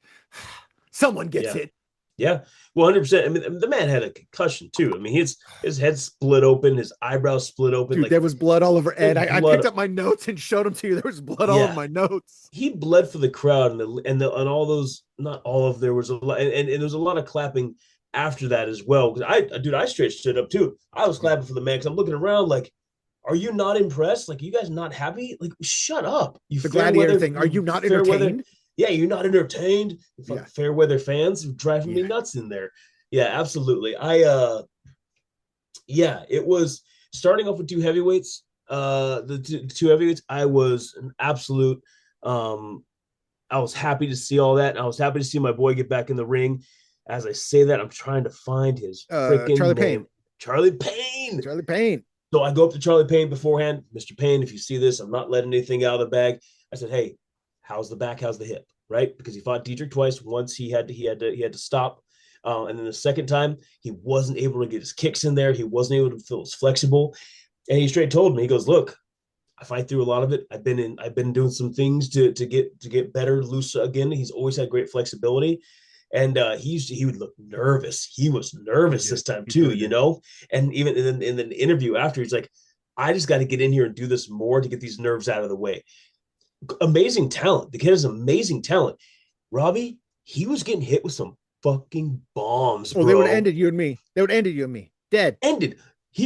someone gets Yeah. it. Yeah. Well, 100%. I mean, the man had a concussion too. I mean, his head split open, his eyebrows split open. Dude, Like there was blood all over Ed. there's I picked blood. up my notes and showed them to you. There was blood all over Yeah. my notes. He bled for the crowd and all those, not all of, there was a lot, and there was a lot of clapping after that as well. Because I straight stood up too. I was Yeah. clapping for the man because I'm looking around like, are you not impressed? Like, you guys not happy? Like, shut up. You The fair gladiator weather, thing. Are you not fair weather. entertained? Yeah, you're not entertained. You Yeah. fucking fair weather fans are driving me Yeah. nuts in there. Yeah, absolutely. Yeah, it was starting off with two heavyweights. The two heavyweights, I was an absolute I was happy to see all that. And I was happy to see my boy get back in the ring. As I say that, I'm trying to find his freaking Charlie name. Payne. Charlie Payne. Charlie Payne. So I go up to Charlie Payne beforehand. Mr. Payne, if you see this, I'm not letting anything out of the bag. I said, hey, how's the back? How's the hip? Right? Because he fought Dietrich twice. Once he had to stop. And then the second time, he wasn't able to get his kicks in there. He wasn't able to feel as flexible. And he straight told me, he goes, look, I fight through a lot of it. I've been doing some things to get better, loose again. He's always had great flexibility. And he would look nervous. He was nervous this time too, really you know. And even in the interview after, he's like, "I just got to get in here and do this more to get these nerves out of the way." Amazing talent. The kid has amazing talent. Robbie, he was getting hit with some fucking bombs, Oh, bro. they would have ended you and me. They would have ended you and me. Dead. Ended.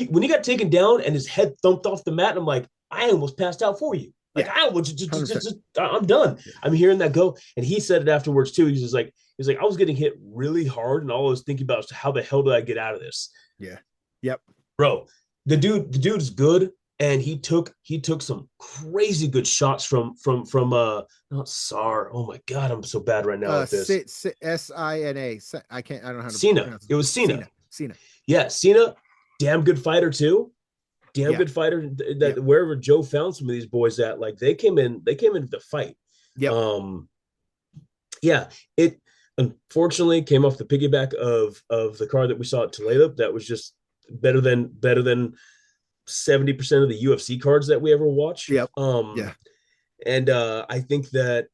When he got taken down and his head thumped off the mat, I'm like, I almost passed out for you. Like, Yeah. I was just 100%. I'm done. Yeah. I'm hearing that go. And he said it afterwards too. He's like, I was getting hit really hard, and all I was thinking about was how the hell did I get out of this? Yeah. Yep. Bro, the dude is good, and he took some crazy good shots from not SAR. Oh my god, I'm so bad right now at this. Sina. I can't. I don't know how to Cena. pronounce it. It was Cena. Cena. Yeah, Cena, damn good fighter too. Damn Yeah. good fighter. That Yep. wherever Joe found some of these boys at, like they came into the fight. Yep. Yeah, it unfortunately came off the piggyback of the card that we saw at Toledo. That was just better than 70% of the UFC cards that we ever watch. Yep. Yeah. And I think that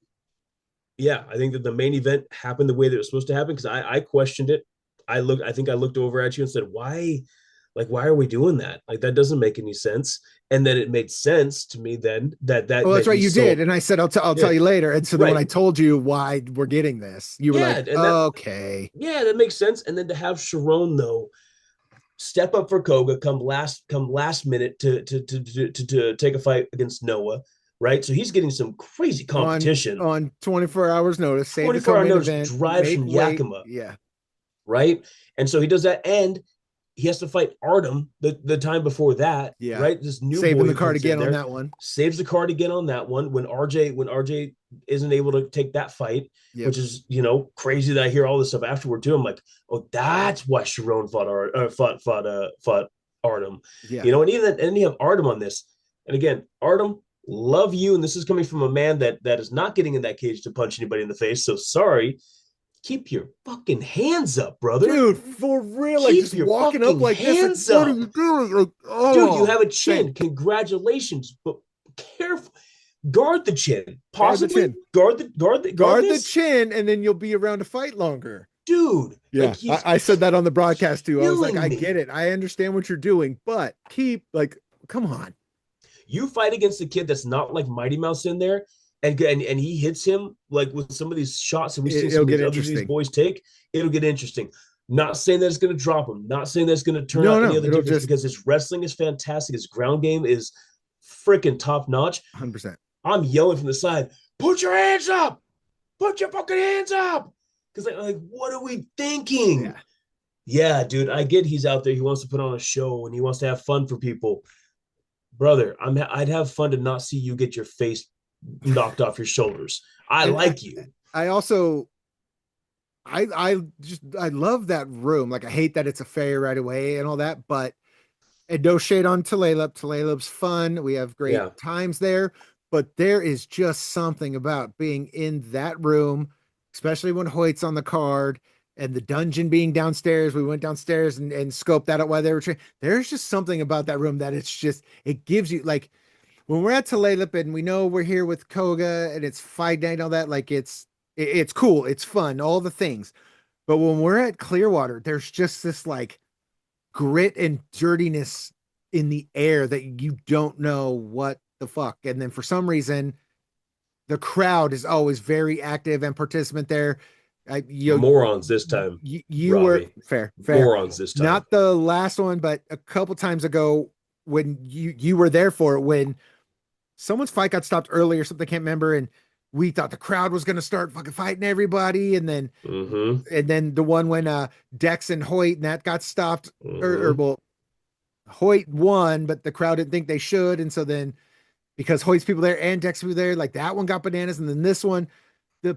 the main event happened the way that it was supposed to happen, because I questioned it. I think I looked over at you and said, why are we doing that? Like, that doesn't make any sense. And then it made sense to me then that Oh, that's right. You did. And I said, I'll tell you later. And so then when I told you why we're getting this, you were like, okay. Yeah, that makes sense. And then to have Sharon though step up for Koga come last minute to take a fight against Noah, right? So he's getting some crazy competition on 24 hours notice. 24-hour notice, drives from Yakima. Yeah. Right. And so he does that, and he has to fight Artem the time before that. Yeah. Right. This new saving boy the card again on that one. Saves the card again on that one when RJ isn't able to take that fight, which is, crazy that I hear all this stuff afterward too. I'm like, oh, that's why Sharon fought Artem. Yeah. And even and you have Artem on this. And again, Artem, love you. And this is coming from a man that is not getting in that cage to punch anybody in the face. So sorry. keep your fucking hands up, brother. Dude, for real, like Keep just your walking up fucking like this, like, hands what are up. you doing? Like, Dude, you oh, have a chin. thank Congratulations, but careful. Guard the chin. guard the Possibly chin, guard guard the this, chin, and then you'll be around to fight longer. dude. Yeah, Like he's I said that on the broadcast too. I was like, killing I get me. it, I understand what you're doing, but keep like, come on. You fight against a kid that's not like Mighty Mouse in there, and he hits him like with some of these shots that we've seen It'll some of get these other these interesting. boys take. It'll get interesting. Not saying that it's going to drop him. Not saying that it's going to turn No, out any no, other it'll difference just because his wrestling is fantastic. His ground game is freaking top notch. 100%. I'm yelling from the side, put your hands up, put your fucking hands up. Because like, what are we thinking? Yeah. Yeah, dude, I get he's out there. He wants to put on a show and he wants to have fun for people. Brother, I'd have fun to not see you get your face knocked off your shoulders. I And like you. I also I love that room. Like I hate that it's a fair right away and all that, but and no shade on Tulalip. Tulalip's fun. We have great Yeah. times there, but there is just something about being in that room, especially when Hoyt's on the card and the dungeon being downstairs. We went downstairs and scoped that out while they were training. There's just something about that room that it's just, it gives you like when we're at Tulalip and we know we're here with Koga and it's fight night and all that, like it's cool, it's fun, all the things. But when we're at Clearwater, there's just this like grit and dirtiness in the air that you don't know what the fuck. And then for some reason, the crowd is always very active and participant there. Morons this time, You were Robbie. fair. Morons this time. Not the last one, but a couple times ago when you were there for it, when someone's fight got stopped early or something, I can't remember, and we thought the crowd was gonna start fucking fighting everybody, and then the one when Dex and Hoyt and that got stopped, or well, Hoyt won, but the crowd didn't think they should, and so then because Hoyt's people there and Dex people there, like that one got bananas, and then this one, the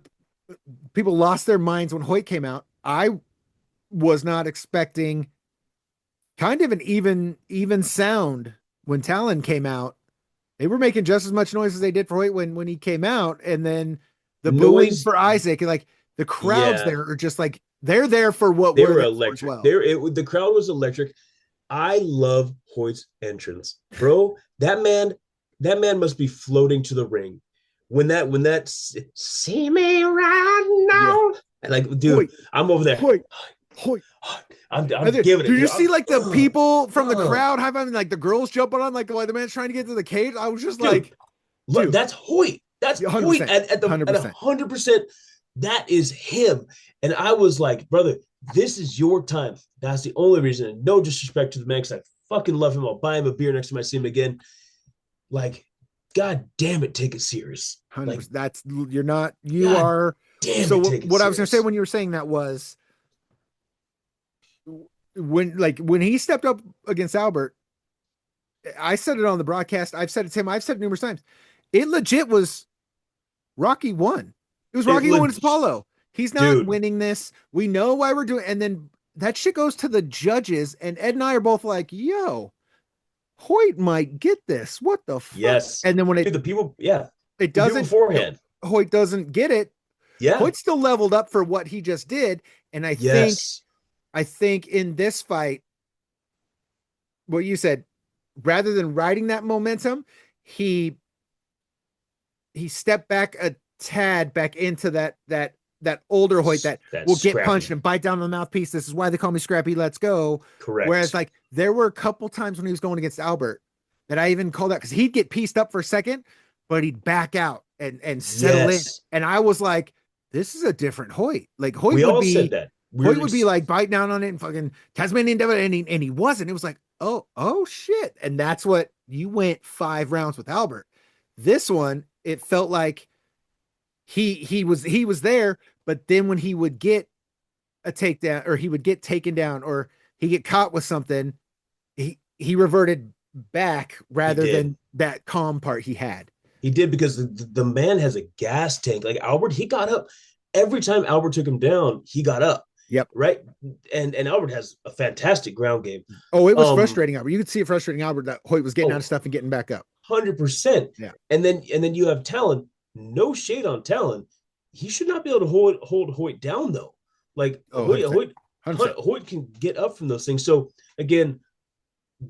people lost their minds when Hoyt came out. I was not expecting kind of an even sound when Talon came out. They were making just as much noise as they did for Hoyt when he came out, and then the booing for Isaac, and like the crowds there are just like they're there for what they we're were there electric. For as well. The crowd was electric. I love Hoyt's entrance, bro. That man must be floating to the ring when that see me right now. Yeah. Like, dude, Hoyt, I'm over there. Hoyt. I'm giving it. Did you see like the people from the crowd having like the girls jumping on like while the man's trying to get to the cage? I was just like, look, that's Hoyt. That's 100%, Hoyt at 100%. That is him. And I was like, brother, this is your time. That's the only reason. And no disrespect to the man, because I fucking love him. I'll buy him a beer next time I see him again. Like, God damn it, take it serious. 100%. Like, that's you're not. You God are. So what I was going to say when you were saying that was when he stepped up against Albert. I said it on the broadcast. I've said it to him. I've said it numerous times. It legit was Rocky 1. It was Rocky 1 against Apollo. He's not winning this. We know why we're doing. And then that shit goes to the judges, and Ed and I are both like, "Yo, Hoyt might get this. What the fuck?" Yes. And then when the people, it doesn't beforehand. Hoyt doesn't get it. Yeah, Hoyt's still leveled up for what he just did, and I think in this fight, what you said, rather than riding that momentum, he stepped back a tad back into that older Hoyt that will get punched and bite down on the mouthpiece. This is why they call me Scrappy. Let's go. Correct. Whereas like there were a couple times when he was going against Albert that I even called out because he'd get pieced up for a second, but he'd back out and settle in. And I was like, this is a different Hoyt. Like Hoyt would be said that. Hoyt would be like bite down on it and fucking Tasmanian devil, and he wasn't. It was like, oh shit. And that's what you went 5 rounds with Albert. This one, it felt like he was there, but then when he would get a takedown or he would get taken down or he get caught with something, he reverted back rather than that calm part he had. He did because the man has a gas tank. Like Albert, he got up every time Albert took him down. He got up. Yep. Right. And Albert has a fantastic ground game. Oh, it was frustrating Albert. You could see it frustrating Albert that Hoyt was getting out of stuff and getting back up. 100%. Yeah. And then you have Talon. No shade on Talon. He should not be able to hold Hoyt down though. Like Oh, Hoyt, 100%. 100%. Hoyt can get up from those things. So again,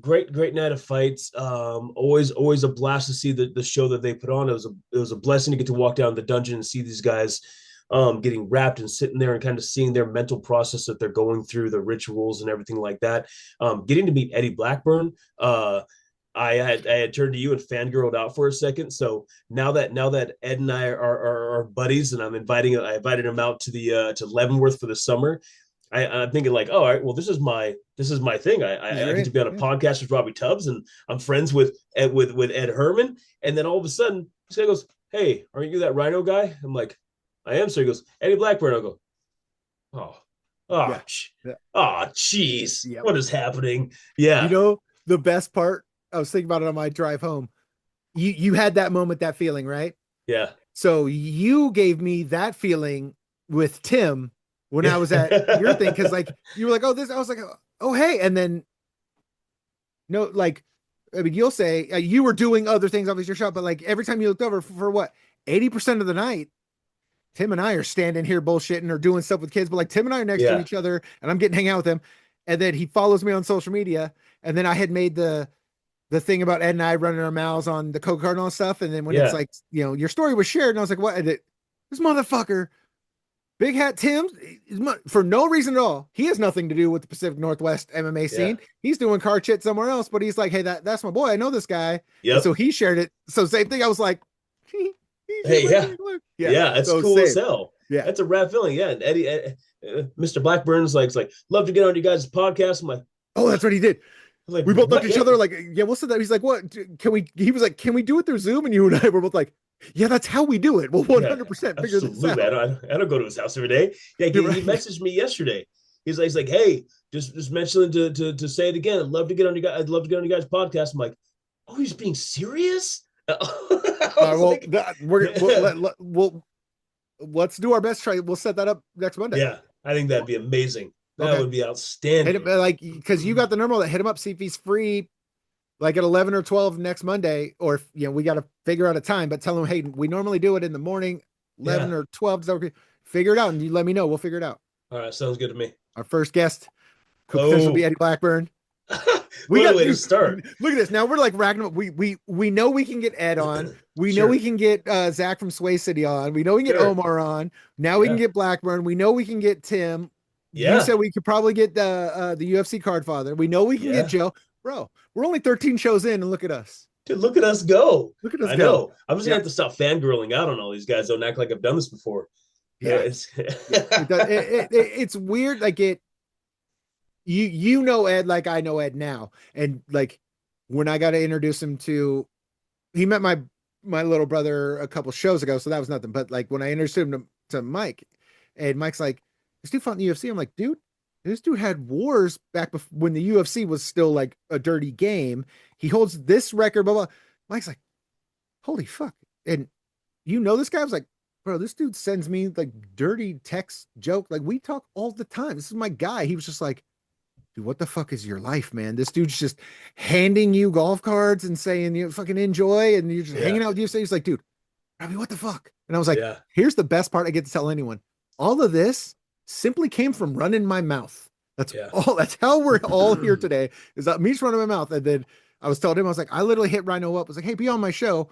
great night of fights. Always a blast to see the show that they put on. It was a blessing to get to walk down the dungeon and see these guys getting wrapped and sitting there and kind of seeing their mental process that they're going through, the rituals and everything like that. Getting to meet Eddie Blackburn. I had turned to you and fangirled out for a second. So now that Ed and I are buddies, and I invited him out to the to Leavenworth for the summer. I'm thinking like, oh, all right, well, this is my thing. I get to be on a podcast with Robbie Tubbs, and I'm friends with Ed Herman. And then all of a sudden, this guy goes, "Hey, aren't you that Rhino guy?" I'm like, "I am." So he goes, "Eddie Blackburn." I go, "Oh, oh, Yeah. oh, jeez, Yep. what is happening?" Yeah, You know, the best part, I was thinking about it on my drive home. You had that moment, that feeling, right? yeah. So you gave me that feeling with Tim when I was at your thing, because like you were like, oh, this, I was like, oh, hey, and then no, like, I mean, you'll say you were doing other things obviously your shop, but like every time you looked over for what 80% of the night, Tim and I are standing here bullshitting or doing stuff with kids, but like Tim and I are next to each other, and I'm getting hang out with him, and then he follows me on social media, and then I had made the thing about Ed and I running our mouths on the Coke Cardinal stuff. And then when it's like, you know, your story was shared, and I was like, what? And this motherfucker, Big Hat Tim, for no reason at all. He has nothing to do with the Pacific Northwest MMA scene. He's doing car shit somewhere else, but he's like, hey, that's my boy. I know this guy. And so he shared it. So same thing. I was like, hey, that's so cool as hell. Yeah, that's a rad feeling. Yeah, and Eddie, Mr. Blackburn's like, love to get on you guys' podcast. I'm like, oh, that's what he did. Like, we both looked at each other like, yeah, we'll sit there. He's like, what can we? He was like, can we do it through Zoom? And you and I were both like, yeah, that's how we do it. We'll 100% figure this out. I don't go to his house every day. Yeah, he messaged me yesterday. He's like, hey, just mentioning to say it again. I'd love to get on you guys. I'd love to get on you guys' podcast. I'm like, oh, he's being serious. Let's do our best. Try. We'll set that up next Monday. Yeah, I think that'd be amazing. That would be outstanding. Like, because you got the number that hit him up, see if he's free, like at 11 or 12 next Monday, or if, you know, we got to figure out a time. But tell him, hey, we normally do it in the morning, 11 or 12. So figure it out, and you let me know. We'll figure it out. All right, sounds good to me. Our first guest could potentially be Eddie Blackburn. We got to start. Look at this. Now we're like racking up. We know we can get Ed on. We know we can get Zach from Sway City on. We know we can get Omar on. Now we can get Blackburn. We know we can get Tim. You said we could probably get the UFC card father. We know we can get Joe. Bro, we're only 13 shows in, and look at us. Dude, look at us go. Look at us I know. I'm just gonna have to stop fangirling out on all these guys. Don't act like I've done this before. Yeah, it's weird. Like you know Ed like I know Ed now, and like when I got to introduce him to, he met my little brother a couple shows ago, so that was nothing. But like when I introduced him to Mike, and Mike's like, this dude fought in the UFC. I'm like, dude, this dude had wars back when the UFC was still like a dirty game. He holds this record, blah, blah. Mike's like, holy fuck. And you know this guy? I was like, bro, this dude sends me like dirty text joke. Like we talk all the time. This is my guy. He was just like, dude, what the fuck is your life, man? This dude's just handing you golf cards and saying you fucking enjoy, and you're just hanging out with you. So he's like, dude, Robbie, what the fuck? And I was like, here's the best part I get to tell anyone. All of this simply came from running my mouth. That's all. That's how we're all here today, is that me just running my mouth. And then I was telling him, I was like, I literally hit Rhino up. I was like, hey, be on my show.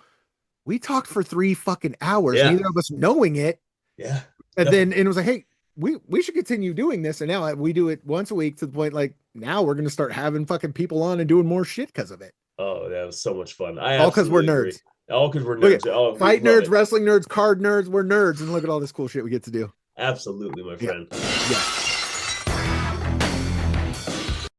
We talked for 3 fucking hours, neither of us knowing it. Yeah. And then it was like, hey, we should continue doing this. And now we do it once a week, to the point like now we're going to start having fucking people on and doing more shit because of it. Oh, that was so much fun. All because we're nerds. All because we're nerds. Fight nerds, wrestling nerds, card nerds. We're nerds. And look at all this cool shit we get to do. Absolutely, my friend. Yeah.